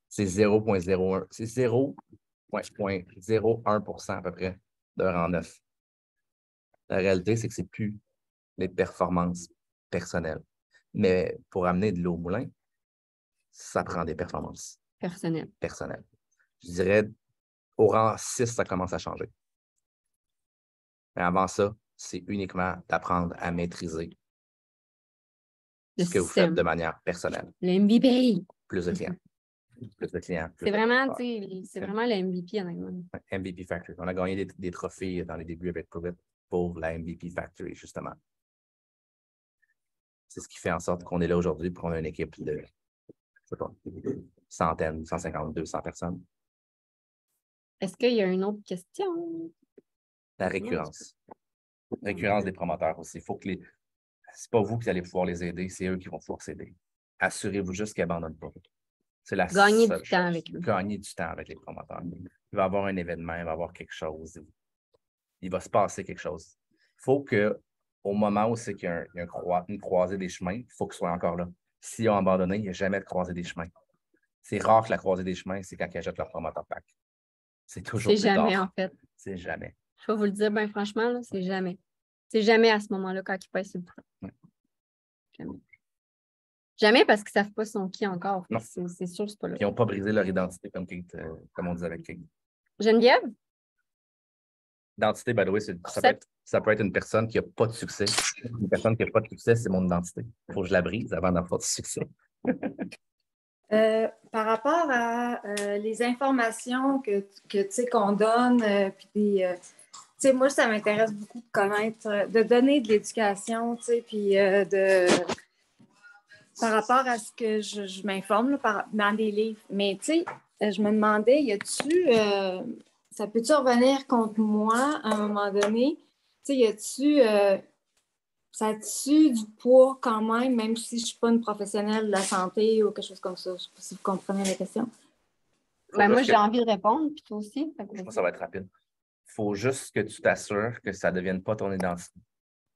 C'est 0,01. C'est 0,01% à peu près de rang 9. La réalité, c'est que ce n'est plus les performances personnelles. Mais pour amener de l'eau au moulin, ça prend des performances personnelles. Je dirais, au rang 6, ça commence à changer. Mais avant ça, c'est uniquement d'apprendre à maîtriser ce que vous faites de manière personnelle. Le MVP. Plus de clients. C'est vraiment, c'est vraiment le MVP, honnêtement. MVP Factory. On a gagné des trophées dans les débuts avec Pruvit pour la MVP Factory, justement. C'est ce qui fait en sorte qu'on est là aujourd'hui pour qu'on ait une équipe de, je sais pas, centaines, 150, 200 personnes. Est-ce qu'il y a une autre question? La récurrence. Récurrence des promoteurs aussi. Faut que c'est pas vous qui allez pouvoir les aider, c'est eux qui vont pouvoir s'aider. Assurez-vous juste qu'ils n'abandonnent pas. C'est la Gagner seule du temps chose. avec eux. Gagner du temps avec les promoteurs. Il va y avoir un événement, il va y avoir quelque chose. Il va se passer quelque chose. Il faut qu'au moment où c'est qu'il y a une croisée des chemins, il faut qu'ils soient encore là. S'ils ont abandonné, il n'y a jamais de croisée des chemins. C'est rare que la croisée des chemins, c'est quand ils achètent leur promoteur pack. C'est toujours plus jamais, tard. en fait. C'est jamais. Je vais vous le dire, bien franchement, là, c'est jamais. C'est jamais à ce moment-là quand ils pèsent sur le bouton. Ouais. Jamais. Jamais parce qu'ils ne savent pas son qui encore. C'est sûr que c'est pas là. Puis ils n'ont pas brisé leur identité, comme on disait avec Kate. Geneviève? Identité, by the way, ça peut être une personne qui n'a pas de succès. Une personne qui n'a pas de succès, c'est mon identité. Il faut que je la brise avant d'avoir du succès. Par rapport à les informations qu'on donne, puis moi, ça m'intéresse beaucoup de connaître, de donner de l'éducation, puis par rapport à ce que je m'informe dans des livres. Mais je me demandais, ça peut-tu revenir contre moi à un moment donné? Ça a-tu du poids quand même si je ne suis pas une professionnelle de la santé ou quelque chose comme ça? Je ne sais pas si vous comprenez la question. Moi, j'ai envie de répondre, puis toi aussi. Je pense que ça va être rapide. Il faut juste que tu t'assures que ça ne devienne pas ton identité.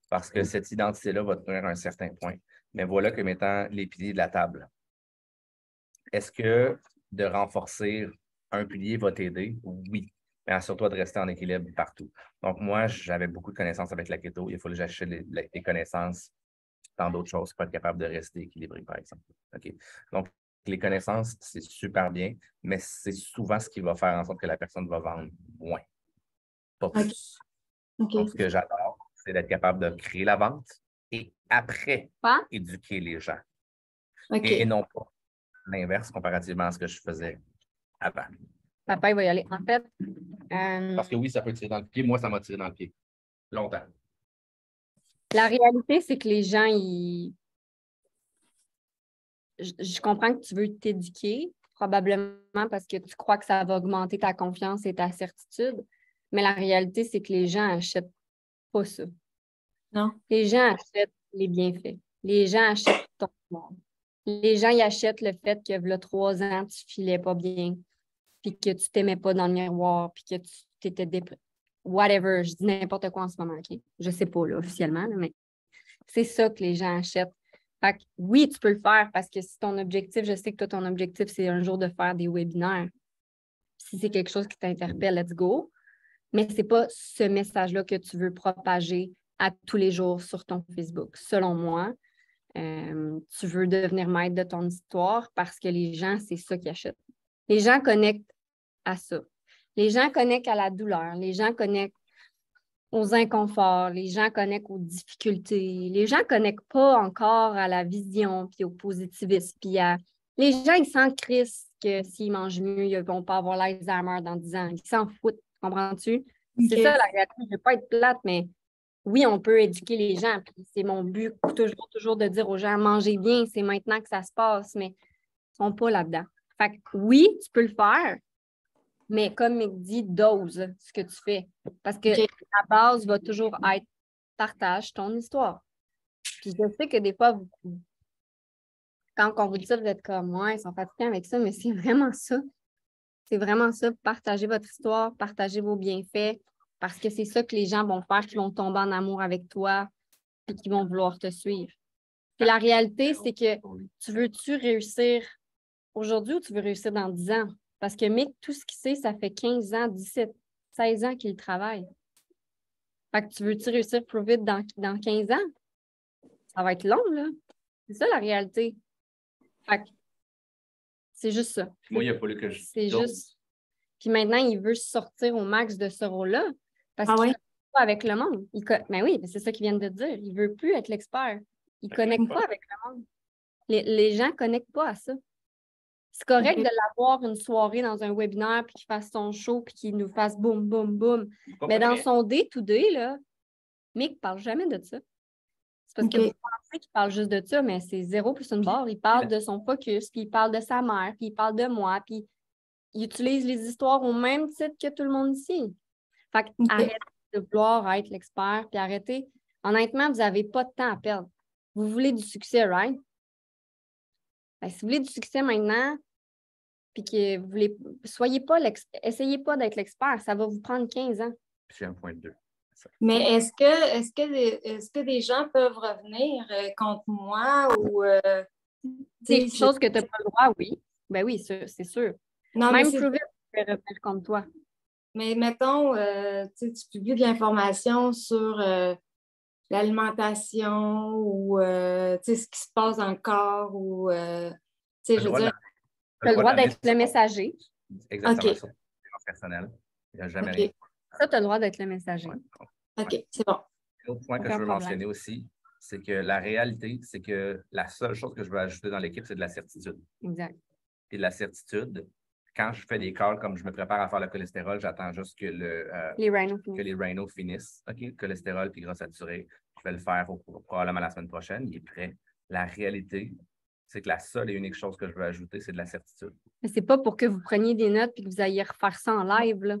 Parce que cette identité-là va te tenir à un certain point. Mais voilà comme étant les piliers de la table. Est-ce que de renforcer un pilier va t'aider? Oui. Mais assure-toi de rester en équilibre partout. Donc, moi, j'avais beaucoup de connaissances avec la keto. Il fallait que j'achète des connaissances dans d'autres choses pour être capable de rester équilibré, par exemple. OK. Donc, les connaissances, c'est super bien, mais c'est souvent ce qui va faire en sorte que la personne va vendre moins, pas plus. Okay. Donc, ce que j'adore, c'est d'être capable de créer la vente et après, éduquer les gens. Okay. Et non pas l'inverse comparativement à ce que je faisais avant. Papa, il va y aller. En fait... Parce que oui, ça peut tirer dans le pied. Moi, ça m'a tiré dans le pied. Longtemps. La réalité, c'est que les gens, je comprends que tu veux t'éduquer, probablement parce que tu crois que ça va augmenter ta confiance et ta certitude, mais la réalité, c'est que les gens n'achètent pas ça. Non. Les gens achètent les bienfaits. Les gens achètent ton monde. Les gens, ils achètent le fait que, il y a 3 ans, tu filais pas bien, puis que tu t'aimais pas dans le miroir, puis que tu étais déprimé. Whatever, je dis n'importe quoi en ce moment, OK? Je sais pas, là, officiellement, là, mais c'est ça que les gens achètent. Fait que, oui, tu peux le faire parce que si ton objectif, je sais que toi, ton objectif, c'est un jour de faire des webinaires. Si c'est quelque chose qui t'interpelle, let's go. Mais c'est pas ce message-là que tu veux propager à tous les jours sur ton Facebook. Selon moi, tu veux devenir maître de ton histoire parce que les gens, c'est ça qu'ils achètent. Les gens connectent à ça. Les gens connectent à la douleur. Les gens connectent aux inconforts. Les gens connectent aux difficultés. Les gens ne connectent pas encore à la vision, puis au positivisme, puis à Les gens, ils s'en crissent que s'ils mangent mieux, ils ne vont pas avoir l'Alzheimer dans 10 ans. Ils s'en foutent, comprends-tu? C'est ça la réalité. Je ne veux pas être plate, mais oui, on peut éduquer les gens. Puis c'est mon but toujours de dire aux gens, mangez bien, c'est maintenant que ça se passe, mais ils ne sont pas là-dedans. Fait que oui, tu peux le faire, mais comme il dit, dose ce que tu fais. Parce que la base va toujours être partage ton histoire. Puis je sais que des fois, quand on vous dit ça, vous êtes comme, ouais, ils sont fatigués avec ça, mais c'est vraiment ça. C'est vraiment ça. Partagez votre histoire, partagez vos bienfaits, parce que c'est ça que les gens vont faire, qui vont tomber en amour avec toi et qui vont vouloir te suivre. Puis la réalité, c'est que tu veux-tu réussir aujourd'hui ou tu veux réussir dans 10 ans? Parce que Mick, tout ce qu'il sait, ça fait 15 ans, 17, 16 ans qu'il travaille. Fait que tu veux-tu réussir plus vite dans 15 ans? Ça va être long, là. C'est ça la réalité. Fait que c'est juste ça. Moi, il a fallu que je C'est juste. Puis maintenant, il veut sortir au max de ce rôle-là parce qu'il ne connecte pas avec le monde. Mais oui, c'est ça qu'ils viennent de dire. Il ne veut plus être l'expert. Il ne connecte pas avec le monde. Les gens ne connectent pas à ça. C'est correct de l'avoir une soirée dans un webinaire puis qu'il fasse son show puis qu'il nous fasse boum, boum, boum. Mais dans son day-to-day, là, Mick ne parle jamais de ça. C'est parce que vous pensez qu'il parle juste de ça, mais c'est 0 plus une barre. Il parle de son focus, puis il parle de sa mère, puis il parle de moi, puis il utilise les histoires au même titre que tout le monde ici. Fait arrêtez de vouloir être l'expert, puis arrêtez. Honnêtement, vous n'avez pas de temps à perdre. Vous voulez du succès, right? Ben, si vous voulez du succès maintenant, puis que vous voulez, essayez pas d'être l'expert, ça va vous prendre 15 ans. J'ai 1,2. Mais est-ce que des gens peuvent revenir contre moi ou des choses que tu n'as pas le droit, oui. Ben oui, c'est sûr. Non, même plus vite, tu peux revenir contre toi. Mais mettons, tu publies de l'information sur l'alimentation ou ce qui se passe dans le corps ou je veux dire. Tu as le droit d'être le messager. Exactement ça. Personnel. Il n'y a jamais rien. Ça, tu as le droit d'être le messager. OK, c'est bon. L'autre point que je veux mentionner aussi, c'est que la réalité, c'est que la seule chose que je veux ajouter dans l'équipe, c'est de la certitude. Exact. Et de la certitude, quand je fais des calls, comme je me prépare à faire le cholestérol, j'attends juste que les rhinos finissent. OK, cholestérol puis gras saturé, je vais le faire probablement la semaine prochaine. Il est prêt. La réalité, c'est que la seule et unique chose que je veux ajouter, c'est de la certitude. Mais c'est pas pour que vous preniez des notes et que vous ayez refaire ça en live, là.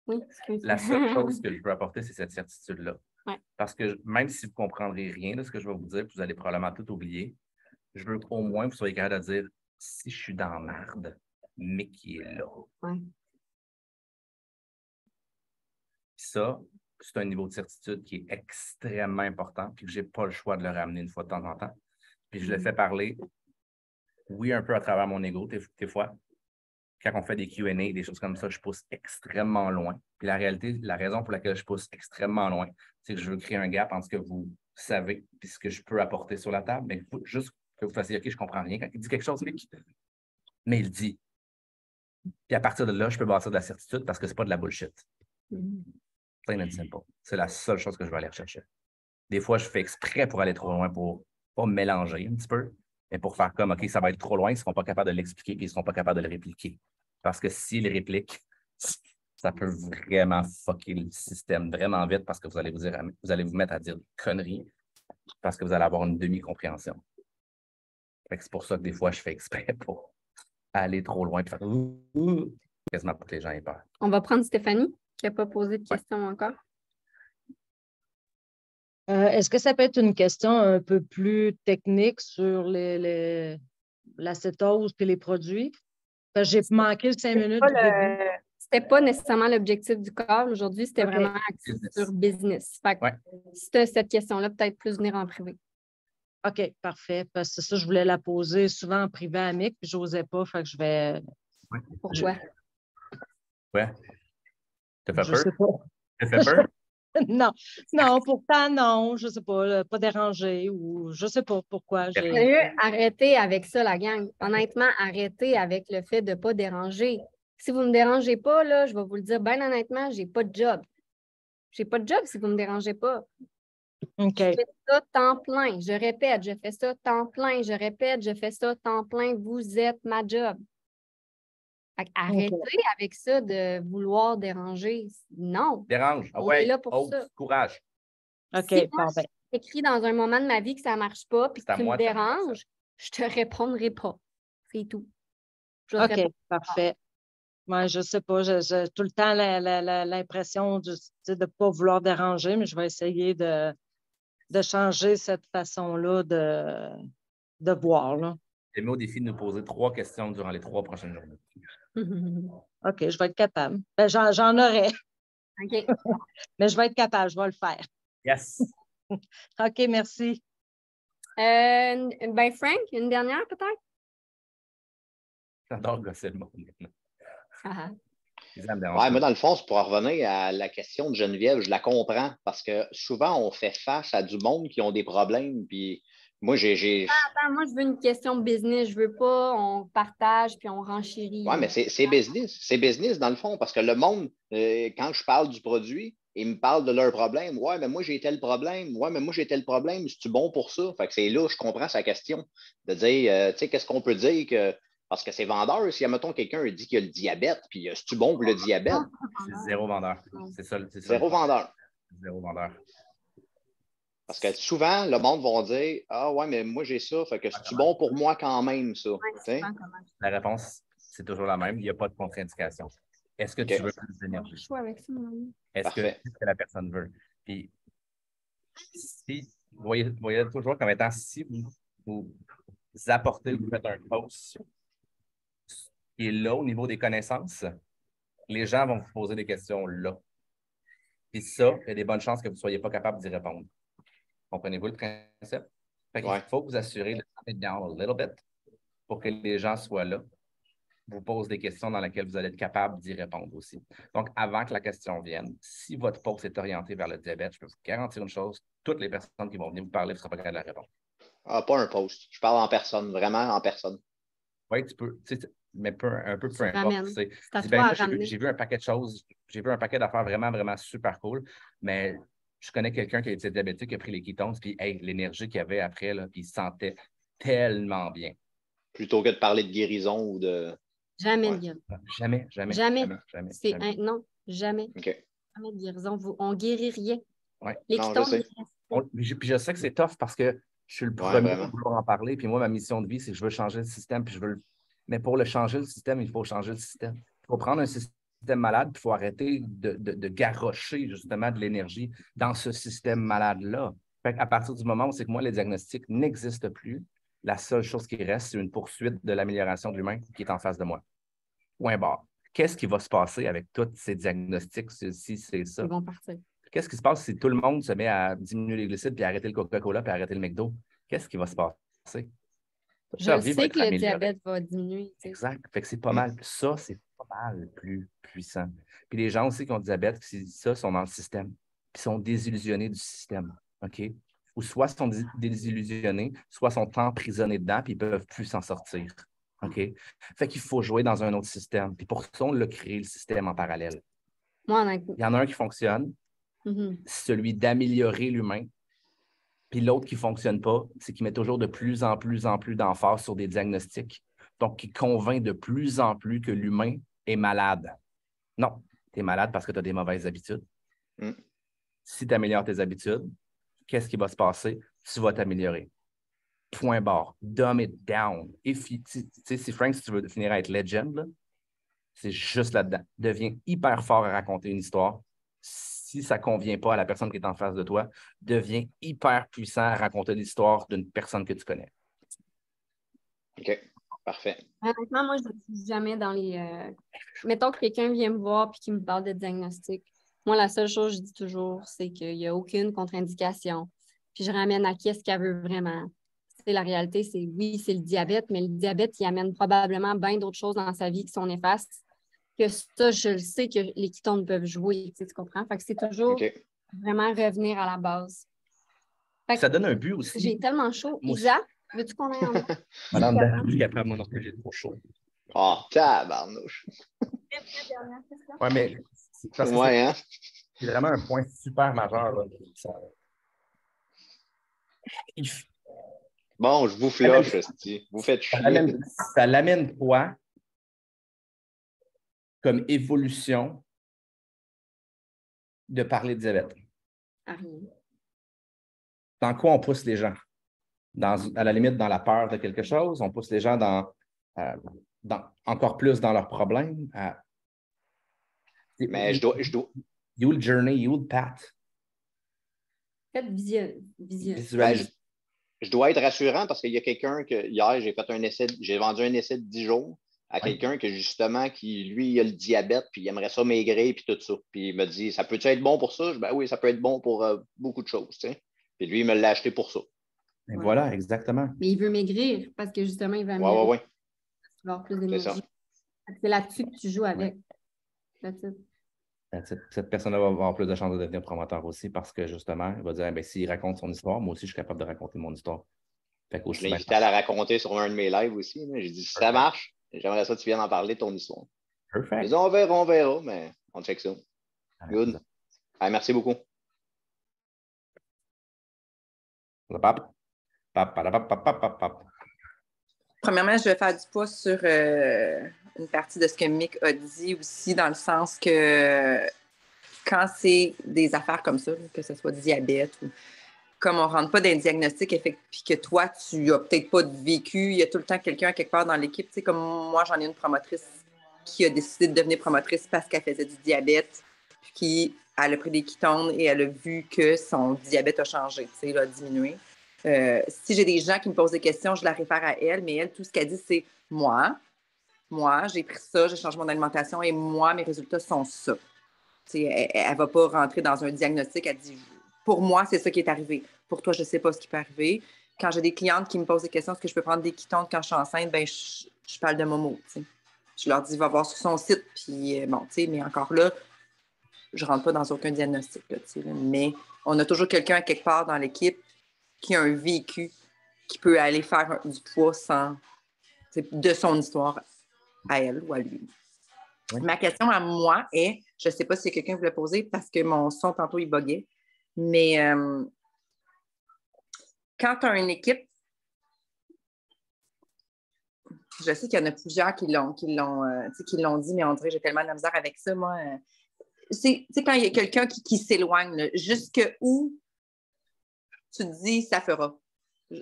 Oui, la seule chose que je veux apporter, c'est cette certitude-là. Ouais. Parce que même si vous ne comprendrez rien de ce que je vais vous dire, vous allez probablement tout oublier, je veux qu'au moins vous soyez capable de dire si je suis dans la merde, mais qui est là. Ouais. Ça, c'est un niveau de certitude qui est extrêmement important, puis que je n'ai pas le choix de le ramener une fois de temps en temps. Puis je le fais parler, oui, un peu à travers mon ego, des fois. Quand on fait des Q&A, des choses comme ça, je pousse extrêmement loin. Puis la réalité, la raison pour laquelle je pousse extrêmement loin, c'est que je veux créer un gap entre ce que vous savez et ce que je peux apporter sur la table. Mais il faut juste que vous fassiez « OK, je ne comprends rien ». Quand il dit quelque chose, mais il dit. Puis à partir de là, je peux bâtir de la certitude parce que ce n'est pas de la bullshit. Plain and simple. C'est la seule chose que je vais aller rechercher. Des fois, je fais exprès pour aller trop loin, pour pas me mélanger un petit peu, mais pour faire comme « OK, ça va être trop loin », ils ne seront pas capables de l'expliquer et ils ne seront pas capables de le répliquer. Parce que s'ils les répliquent, ça peut vraiment fucker le système vraiment vite parce que vous allez vous mettre à dire des conneries parce que vous allez avoir une demi-compréhension. C'est pour ça que des fois, je fais exprès pour aller trop loin et faire quasiment pour que les gens aient peur. On va prendre Stéphanie, qui n'a pas posé de questions encore. Est-ce que ça peut être une question un peu plus technique sur l'acétose et les produits? J'ai manqué le 5 minutes du début. C'était pas nécessairement l'objectif du call aujourd'hui, c'était vraiment axé sur business. Fait que si tu as cette question-là, peut-être plus venir en privé. OK, parfait. Parce que ça, je voulais la poser souvent en privé à Mick, puis je n'osais pas, fait que je vais. Pourquoi? Ouais. T'as fait Je peur? sais pas. T'as fait peur? Non, pourtant, non, je ne sais pas, pas dérangé ou je ne sais pas pourquoi. Arrêtez avec ça, la gang. Honnêtement, arrêtez avec le fait de ne pas déranger. Si vous ne me dérangez pas, là, je vais vous le dire bien honnêtement, je n'ai pas de job. Je n'ai pas de job si vous ne me dérangez pas. OK. Je fais ça temps plein. Je répète, je fais ça temps plein. Je répète, je fais ça temps plein. Vous êtes ma job. Fait arrêtez avec ça de vouloir déranger. Non. Dérange. Ah On ouais. est là pour Oh, ça. courage. OK, Si moi, bon, ben, j'écris dans un moment de ma vie que ça ne marche pas puis C'est à que tu moi me de faire déranges, je ne te répondrai pas. C'est tout. Je vais te OK, répondre. parfait. Moi, je sais pas, j'ai tout le temps l'impression de ne pas vouloir déranger, mais je vais essayer de changer cette façon-là de voir. Là. J'ai mis au défi de nous poser 3 questions durant les 3 prochaines journées. OK, je vais être capable. Ben, j'en aurai, OK. mais je vais être capable, je vais le faire. Yes! OK, merci. Ben, Frank, une dernière peut-être? J'adore gosser le monde maintenant. Ah, Ça me dérange Ouais, pas. moi, dans le fond, c'est pour en revenir à la question de Geneviève, je la comprends parce que souvent, on fait face à du monde qui ont des problèmes. Puis moi, attends, moi, je veux une question de business. Je veux pas, on partage puis on renchérit. Ouais, mais c'est business. C'est business, dans le fond, parce que le monde, quand je parle du produit, ils me parlent de leur problème. Ouais, mais moi, j'ai tel problème. Ouais, mais moi, j'ai tel problème. C'est-tu bon pour ça? Fait que c'est là, je comprends sa question. De dire, tu sais, qu'est-ce qu'on peut dire que. Parce que c'est vendeur. Si, admettons, quelqu'un dit qu'il a le diabète, puis c'est-tu bon pour le diabète? C'est zéro vendeur. C'est ça. Zéro vendeur. Zéro vendeur. Parce que souvent, le monde va dire ah ouais, mais moi j'ai ça, fait que c'est bon pour moi quand même, ça. La réponse, c'est toujours la même. Il n'y a pas de contre-indication. Est-ce que tu veux plus d'énergie? Je suis avec ça, Est-ce que c'est ce que la personne veut? Puis, si vous voyez toujours comme étant si vous apportez, vous faites un post qui est là au niveau des connaissances, les gens vont vous poser des questions là. Puis ça, il y a des bonnes chances que vous ne soyez pas capable d'y répondre. Comprenez-vous le principe? Fait qu'il faut vous assurer de mettre down a little bit pour que les gens soient là, vous posent des questions dans lesquelles vous allez être capable d'y répondre aussi. Donc, avant que la question vienne, si votre post est orienté vers le diabète, je peux vous garantir une chose, toutes les personnes qui vont venir vous parler, vous ne serez pas capable de la répondre. Ah, pas un post. Je parle en personne, vraiment en personne. Oui, tu peux, mais un peu peu importe. J'ai vu un paquet de choses, j'ai vu un paquet d'affaires vraiment, vraiment super cool, mais je connais quelqu'un qui était diabétique, qui a pris les ketones, puis hey, l'énergie qu'il y avait après, là, puis il se sentait tellement bien. Plutôt que de parler de guérison ou de... Jamais de guérison. Jamais. Non, jamais. Okay. Jamais de guérison. On ne guérit rien. Ouais. Les ketones, puis je sais que c'est tough parce que je suis le premier à vouloir en parler, puis moi, ma mission de vie, c'est que je veux changer le système, puis je veux mais pour le changer le système, il faut changer le système. Il faut prendre un système malade, puis il faut arrêter de garrocher justement de l'énergie dans ce système malade-là. À partir du moment où c'est que moi, les diagnostics n'existent plus, la seule chose qui reste, c'est une poursuite de l'amélioration de l'humain qui est en face de moi. Point barre. Qu'est-ce qui va se passer avec tous ces diagnostics si c'est ça? Ils vont partir. Qu'est-ce qui se passe si tout le monde se met à diminuer les glucides, puis arrêter le Coca-Cola, puis arrêter le McDo? Qu'est-ce qui va se passer? Je sais que le diabète va diminuer. Exact. Fait que c'est pas mal. Ça, c'est pas mal plus puissant. Puis les gens aussi qui ont le diabète, ça, sont dans le système. Puis sont désillusionnés du système. OK? Ou soit sont désillusionnés, soit sont emprisonnés dedans, puis ils ne peuvent plus s'en sortir. OK? Fait qu'il faut jouer dans un autre système. Puis pour ça, on l'a créé, le système en parallèle. Il y en a un qui fonctionne, celui d'améliorer l'humain. Puis l'autre qui ne fonctionne pas, c'est qu'il met toujours de plus en plus d'emphase sur des diagnostics. Donc, qui convainc de plus en plus que l'humain est malade. Non, tu es malade parce que tu as des mauvaises habitudes. Si tu améliores tes habitudes, qu'est-ce qui va se passer? Tu vas t'améliorer. Point barre. Dumb it down. Si Frank, si tu veux finir à être legend, c'est juste là-dedans. Deviens hyper fort à raconter une histoire. Si ça ne convient pas à la personne qui est en face de toi, deviens hyper puissant à raconter l'histoire d'une personne que tu connais. OK, parfait. Honnêtement, moi, je ne suis jamais dans les... Mettons que quelqu'un vient me voir et qu'il me parle de diagnostic. Moi, la seule chose que je dis toujours, c'est qu'il n'y a aucune contre-indication. Puis je ramène à qui est-ce qu'elle veut vraiment. La réalité, c'est oui, c'est le diabète, mais le diabète, il amène probablement bien d'autres choses dans sa vie qui sont néfastes. Que ça, je le sais que les ketones peuvent jouer, tu comprends? Fait que c'est toujours vraiment revenir à la base. Ça donne un but aussi. J'ai tellement chaud. Isa, veux-tu qu'on aille en bas? Madame David, après moi, non, j'ai trop chaud. Oh, tabarnouche. Oui, mais c'est vraiment un point super majeur. Là. Bon, je vous flush, hostie. Vous faites chier. Ça l'amène quoi comme évolution de parler de diabète? À rien. Dans quoi on pousse les gens? À la limite, dans la peur de quelque chose, on pousse les gens encore plus dans leurs problèmes. Mais je dois... You le journey, you le path. Faites visuel. Ben, je dois être rassurant parce qu'il y a quelqu'un que hier, j'ai vendu un essai de 10 jours à quelqu'un que justement, lui, il a le diabète, puis il aimerait ça maigrir, puis tout ça. Puis il me dit, ça peut-tu être bon pour ça? Je dis, ben oui, ça peut être bon pour beaucoup de choses. Tu sais. Puis lui, il me l'a acheté pour ça. Et voilà, exactement. Mais il veut maigrir parce que justement, il va améliorer. Ouais. Il va avoir plus d'énergie. C'est là-dessus que tu joues avec. Cette personne-là va avoir plus de chances de devenir promoteur aussi parce que justement, il va dire, ben, s'il raconte son histoire, moi aussi, je suis capable de raconter mon histoire. Je l'ai invité à la raconter sur un de mes lives aussi. J'ai dit, si ça marche, j'aimerais ça que tu viennes en parler de ton histoire. Perfect. Ils ont on verra, mais on check ça. Good. Allez, merci beaucoup. Premièrement, je vais faire du poids sur une partie de ce que Mick a dit aussi, dans le sens que quand c'est des affaires comme ça, que ce soit diabète ou comme on ne rentre pas dans un diagnostic puis que toi, tu n'as peut-être pas vécu, il y a tout le temps quelqu'un quelque part dans l'équipe. Tu sais, comme moi, j'en ai une promotrice qui a décidé de devenir promotrice parce qu'elle faisait du diabète, puis elle a pris des ketones et elle a vu que son diabète a changé, tu sais, il a diminué. Si j'ai des gens qui me posent des questions, je la réfère à elle, mais elle, tout ce qu'elle dit, c'est moi, j'ai pris ça, j'ai changé mon alimentation et moi, mes résultats sont ça. Tu sais, elle ne va pas rentrer dans un diagnostic, elle dit pour moi, c'est ça qui est arrivé. Pour toi, je ne sais pas ce qui peut arriver. Quand j'ai des clientes qui me posent des questions, est-ce que je peux prendre des ketones quand je suis enceinte? Ben, je parle de Momo. Tu sais. Je leur dis, va voir sur son site. Puis, bon, tu sais, mais encore là, je ne rentre pas dans aucun diagnostic. Là, tu sais, mais on a toujours quelqu'un quelque part dans l'équipe qui a un vécu, qui peut aller faire du poids de son histoire à elle ou à lui. Oui. Ma question à moi est, je ne sais pas si quelqu'un voulait poser parce que mon son tantôt, il buguait. Mais quand tu as une équipe, je sais qu'il y en a plusieurs qui l'ont dit, mais on dirait que j'ai tellement de la misère avec ça, moi. C'est quand il y a quelqu'un qui s'éloigne, jusqu'où tu te dis, ça fera.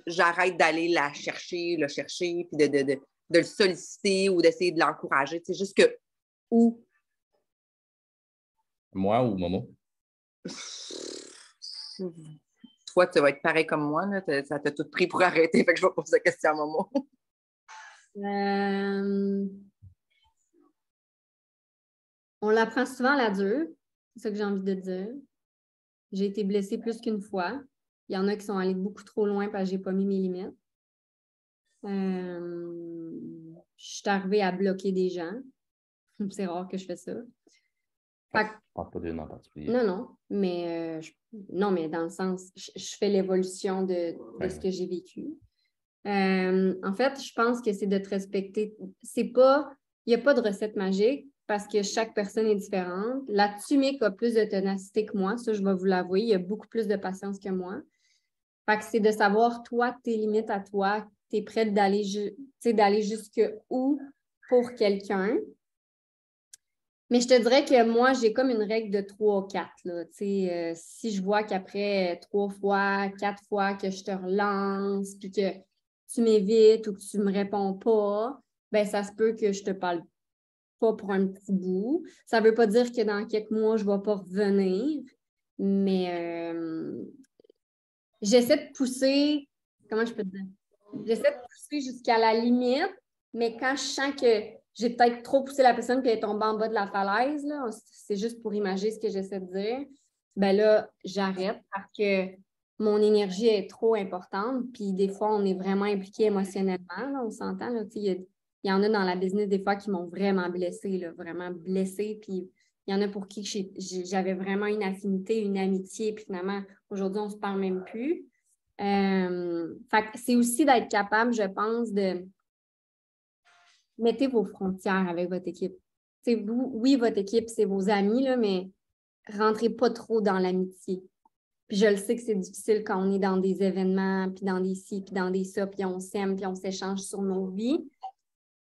J'arrête d'aller le chercher, puis de le solliciter ou d'essayer de l'encourager. Jusqu'où? Moi ou Momo? Toi, tu vas être pareil comme moi. Là. Ça t'a tout pris pour arrêter. Fait que je vais poser la question à Momo. On l'apprend souvent à la dure. C'est ça que j'ai envie de dire. J'ai été blessée plus qu'une fois. Il y en a qui sont allés beaucoup trop loin parce que je n'ai pas mis mes limites. Je suis arrivée à bloquer des gens. C'est rare que je fais ça. Je ne parle pas d'une en particulier. Non, mais dans le sens, je fais l'évolution de ce que j'ai vécu. En fait, je pense que c'est de te respecter. Il n'y a pas de recette magique parce que chaque personne est différente. Là-dessus, Mick a plus de ténacité que moi, ça, je vais vous l'avouer. Il a beaucoup plus de patience que moi. Fait que c'est de savoir, toi, tes limites à toi, tu es prête d'aller jusqu'où pour quelqu'un. Mais je te dirais que moi, j'ai comme une règle de 3-4. Si je vois qu'après 3 fois, 4 fois que je te relance, puis que tu m'évites ou que tu ne me réponds pas, ben ça se peut que je te parle pas pour un petit bout. Ça ne veut pas dire que dans quelques mois, je ne vais pas revenir, mais j'essaie de pousser, comment je peux te dire? J'essaie de pousser jusqu'à la limite, mais quand je sens que j'ai peut-être trop poussé la personne et elle est tombée en bas de la falaise, là, c'est juste pour imaginer ce que j'essaie de dire, ben là, j'arrête parce que mon énergie est trop importante, puis des fois, on est vraiment impliqué émotionnellement, là, on s'entend, là, il y en a dans la business des fois qui m'ont vraiment blessée, là, vraiment blessée, puis il y en a pour qui j'avais vraiment une affinité, une amitié, puis finalement, aujourd'hui, on ne se parle même plus. Fait que c'est aussi d'être capable, je pense, de mettez vos frontières avec votre équipe. Oui, votre équipe, c'est vos amis, là, mais rentrez pas trop dans l'amitié. Puis je le sais que c'est difficile quand on est dans des événements, puis dans des ci, puis dans des ça, puis on s'aime, puis on s'échange sur nos vies.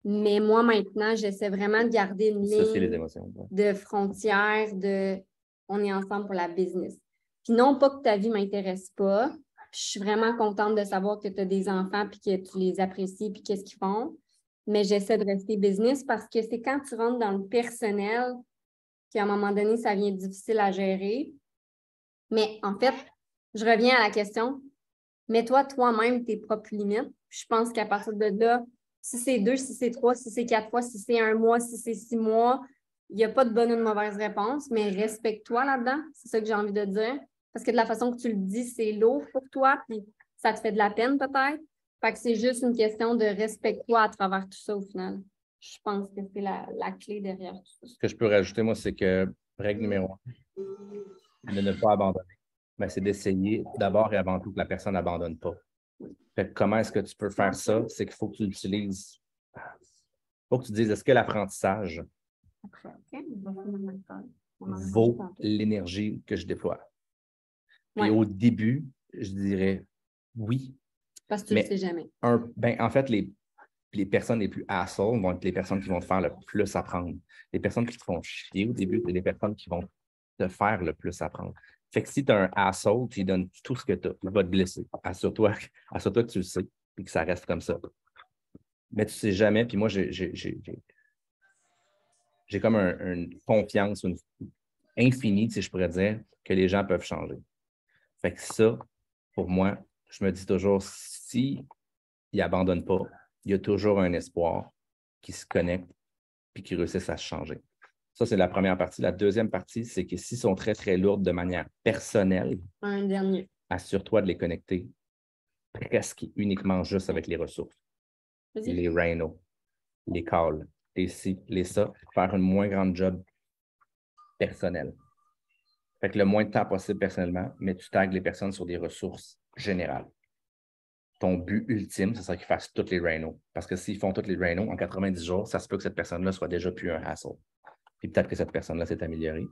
Mais moi, maintenant, j'essaie vraiment de garder une Ça, c'est les ligne émotions. Ouais. de frontières, de on est ensemble pour la business. Puis non pas que ta vie ne m'intéresse pas. Je suis vraiment contente de savoir que tu as des enfants, puis que tu les apprécies, puis qu'est-ce qu'ils font. Mais j'essaie de rester business parce que c'est quand tu rentres dans le personnel qu'à un moment donné, ça devient difficile à gérer. Mais en fait, je reviens à la question, mets-toi toi-même tes propres limites. Je pense qu'à partir de là, si c'est 2, si c'est 3, si c'est 4 fois, si c'est 1 mois, si c'est 6 mois, il n'y a pas de bonne ou de mauvaise réponse, mais respecte-toi là-dedans. C'est ça que j'ai envie de dire. Parce que de la façon que tu le dis, c'est lourd pour toi, puis ça te fait de la peine peut-être. Fait que c'est juste une question de respecte-toi à travers tout ça au final. Je pense que c'est la clé derrière tout ça. Ce que je peux rajouter, moi, c'est que règle numéro 1, de ne pas abandonner. Ben, c'est d'essayer d'abord et avant tout que la personne n'abandonne pas. Fait que comment est-ce que tu peux faire ça? C'est qu'il faut que tu l'utilises. Il faut que tu dises, est-ce que l'apprentissage vaut l'énergie que je déploie? Puis au début, je dirais oui. Parce que tu ne le sais jamais. En fait, les personnes les plus assholes vont être les personnes qui vont te faire le plus apprendre. Les personnes qui te font chier au début, c'est les personnes qui vont te faire le plus apprendre. Fait que si tu as un asshole, tu lui donnes tout ce que tu as, il va te blesser. Assure-toi que tu le sais et que ça reste comme ça. Mais tu ne sais jamais, puis moi, j'ai comme une confiance infinie, si je pourrais dire, que les gens peuvent changer. Fait que ça, pour moi, je me dis toujours, s'ils n'abandonnent pas, il y a toujours un espoir qui se connecte et qui réussissent à se changer. Ça, c'est la première partie. La deuxième partie, c'est que s'ils sont très, très lourdes de manière personnelle, assure-toi de les connecter presque uniquement juste avec les ressources. Les rhinos, les calls, les ci, les ça, pour faire un moins grand job personnel. Fait que le moins de temps possible personnellement, mais tu tagues les personnes sur des ressources générales. Ton but ultime, ce serait qu'ils fassent toutes les rhinos. Parce que s'ils font toutes les rhinos en 90 jours, ça se peut que cette personne-là soit déjà plus un hassle. Puis peut-être que cette personne-là s'est améliorée.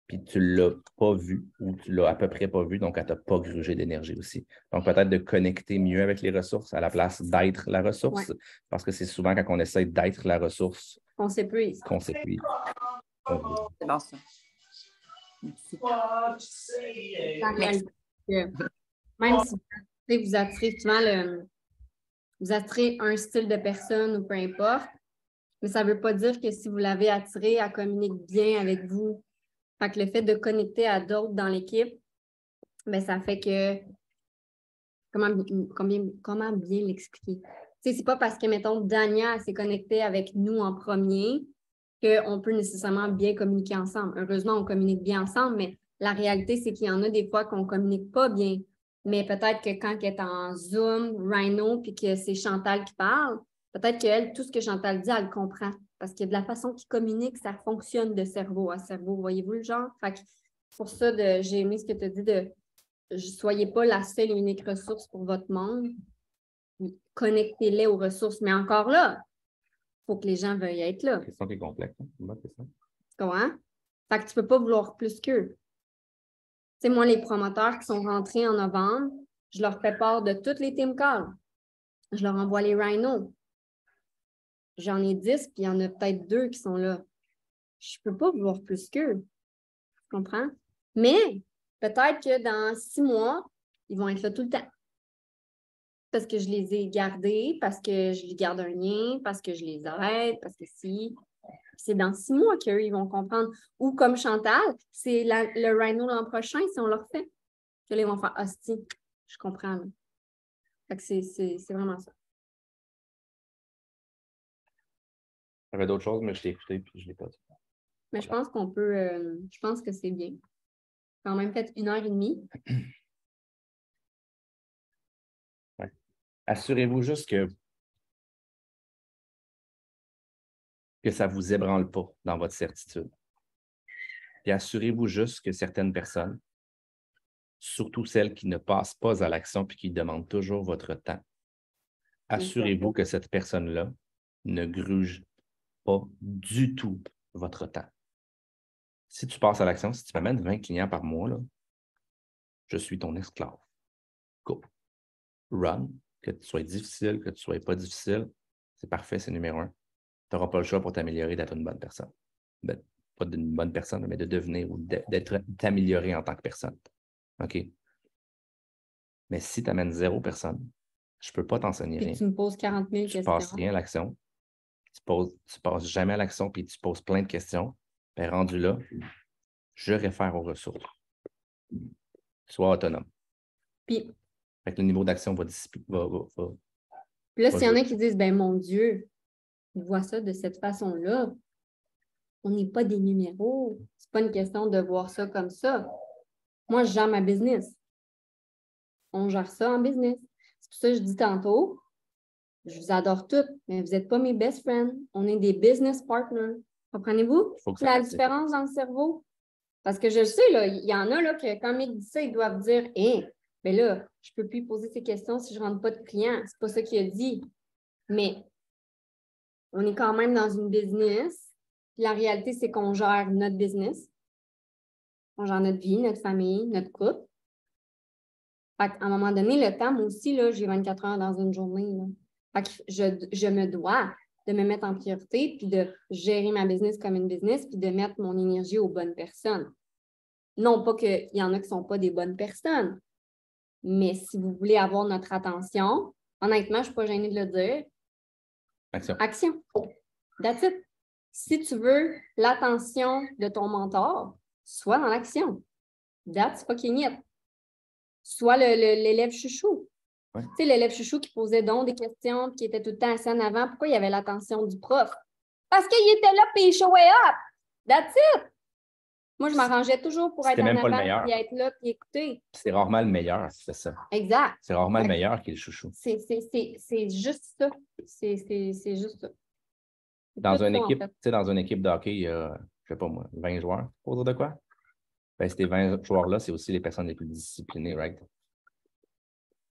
Puis tu ne l'as pas vu ou tu ne l'as à peu près pas vu, donc elle ne t'a pas grugé d'énergie aussi. Donc peut-être de connecter mieux avec les ressources à la place d'être la ressource. Ouais. Parce que c'est souvent quand on essaie d'être la ressource qu'on s'épuise. C'est bon ça. Même si vous attirez souvent vous attirez un style de personne ou peu importe, mais ça ne veut pas dire que si vous l'avez attiré, elle communique bien avec vous. Fait que le fait de connecter à d'autres dans l'équipe, ben, ça fait que comment bien l'expliquer? C'est pas parce que, mettons, Dania s'est connectée avec nous en premier qu'on peut nécessairement bien communiquer ensemble. Heureusement, on communique bien ensemble, mais la réalité, c'est qu'il y en a des fois qu'on ne communique pas bien. Mais peut-être que quand elle est en Zoom, Rhino, puis que c'est Chantal qui parle, peut-être qu'elle, tout ce que Chantal dit, elle le comprend. Parce que de la façon qu'il communique, ça fonctionne de cerveau à cerveau. Voyez-vous le genre? Fait que pour ça, j'ai aimé ce que tu as dit de soyez pas la seule et unique ressource pour votre monde. Connectez-les aux ressources. Mais encore là, il faut que les gens veuillent être là. C'est une question qui est complexe. Hein? Tu comprends? Fait que tu ne peux pas vouloir plus qu'eux. Tu sais, moi, les promoteurs qui sont rentrés en novembre, je leur fais part de toutes les team calls. Je leur envoie les rhinos. J'en ai 10, puis il y en a peut-être 2 qui sont là. Je ne peux pas vouloir plus qu'eux. Tu comprends? Mais peut-être que dans 6 mois, ils vont être là tout le temps. Parce que je les ai gardés, parce que je les garde un lien, parce que je les aide, parce que si... C'est dans 6 mois qu'eux, ils vont comprendre. Ou comme Chantal, c'est le rhino l'an prochain, si on leur fait. Que là, ils vont faire « hostie, je comprends. » Fait que c'est vraiment ça. Il y avait d'autres choses, mais je l'ai écouté puis je ne l'ai pas dit. Mais je pense qu'on peut... je pense que c'est bien. Quand même fait 1h30. Ouais. Assurez-vous juste que ça ne vous ébranle pas dans votre certitude. Et assurez-vous juste que certaines personnes, surtout celles qui ne passent pas à l'action puis qui demandent toujours votre temps, assurez-vous que cette personne-là ne gruge pas du tout votre temps. Si tu passes à l'action, si tu m'amènes 20 clients par mois, là, Je suis ton esclave. Go. Run. Que tu sois difficile, que tu sois pas difficile, c'est parfait, c'est numéro 1. Tu n'auras pas le choix pour t'améliorer d'être une bonne personne. Ben, pas d'une bonne personne, mais de devenir ou t'améliorer en tant que personne. OK? Mais si tu amènes 0 personne, je ne peux pas t'enseigner Puis rien. tu me poses 40 000 questions. Tu ne passes rien à l'action. Tu passes jamais à l'action, puis tu poses plein de questions. Puis rendu là, je réfère aux ressources. Sois autonome. Puis, fait que le niveau d'action va dissiper. Puis là, s'il y en a qui disent, ben mon Dieu, ils voient ça de cette façon-là, on n'est pas des numéros. C'est pas une question de voir ça comme ça. Moi, je gère ma business. On gère ça en business. C'est pour ça que je dis tantôt, je vous adore toutes, mais vous n'êtes pas mes best friends. On est des business partners. Comprenez-vous la différence dans le cerveau? Parce que je le sais, là, il y en a là, que quand ils disent ça, ils doivent dire mais là, je ne peux plus poser ces questions si je ne rentre pas de clients. C'est pas ça qu'il a dit. Mais on est quand même dans une business. Puis la réalité, c'est qu'on gère notre business. On gère notre vie, notre famille, notre couple. Fait qu'à un moment donné, le temps, moi aussi, là, j'ai 24 heures dans une journée. Là. Fait que je me dois de me mettre en priorité, puis de gérer ma business comme une business, puis de mettre mon énergie aux bonnes personnes. Non pas qu'il y en a qui ne sont pas des bonnes personnes, mais si vous voulez avoir notre attention, honnêtement, je ne suis pas gênée de le dire. Action. Action. That's it. Si tu veux l'attention de ton mentor, sois dans l'action. That's fucking it. Sois l'élève chouchou. Ouais. Tu sais, l'élève chouchou qui posait donc des questions, qui était tout le temps assis en avant. Pourquoi il y avait l'attention du prof? Parce qu'il était là et il showait up. That's it. Moi, je m'arrangeais toujours pour être en avant et être là et écouter. C'est rarement le meilleur, c'est ça. Exact. C'est rarement le meilleur qui est le chouchou. C'est juste ça. C'est juste ça. Dans une équipe, tu sais, dans une équipe de hockey, il y a, je sais pas moi, 20 joueurs. Pour dire de quoi? Ben, ces 20 joueurs-là, c'est aussi les personnes les plus disciplinées, right?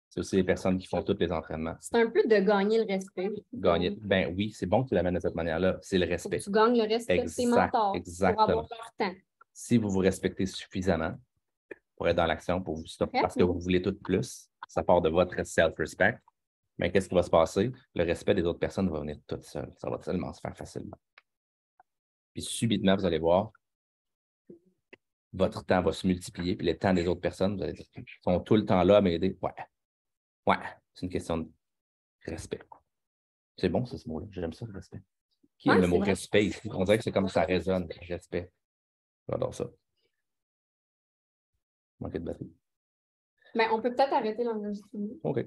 C'est aussi les personnes qui font tous les entraînements. C'est un peu de gagner le respect. Gagner. Ben oui, c'est bon que tu l'amènes de cette manière-là. C'est le respect. Faut que tu gagnes le respect de tes mentors exactement. pour avoir leur temps. Si vous vous respectez suffisamment pour être dans l'action, pour vous stopper, parce que vous voulez tout plus, ça part de votre self-respect. Mais qu'est-ce qui va se passer? Le respect des autres personnes va venir tout seul. Ça va tellement se faire facilement. Puis subitement, vous allez voir, votre temps va se multiplier, puis le temps des autres personnes, vous allez dire, ils sont tout le temps là à m'aider. Ouais, c'est une question de respect. C'est bon, ça, ce mot-là. J'aime ça, le respect. Qui aime le mot respect ici? On dirait que c'est comme ça résonne, respect. J'adore ça. Manquer de batterie. Ben, on peut peut-être arrêter l'enregistrement. OK.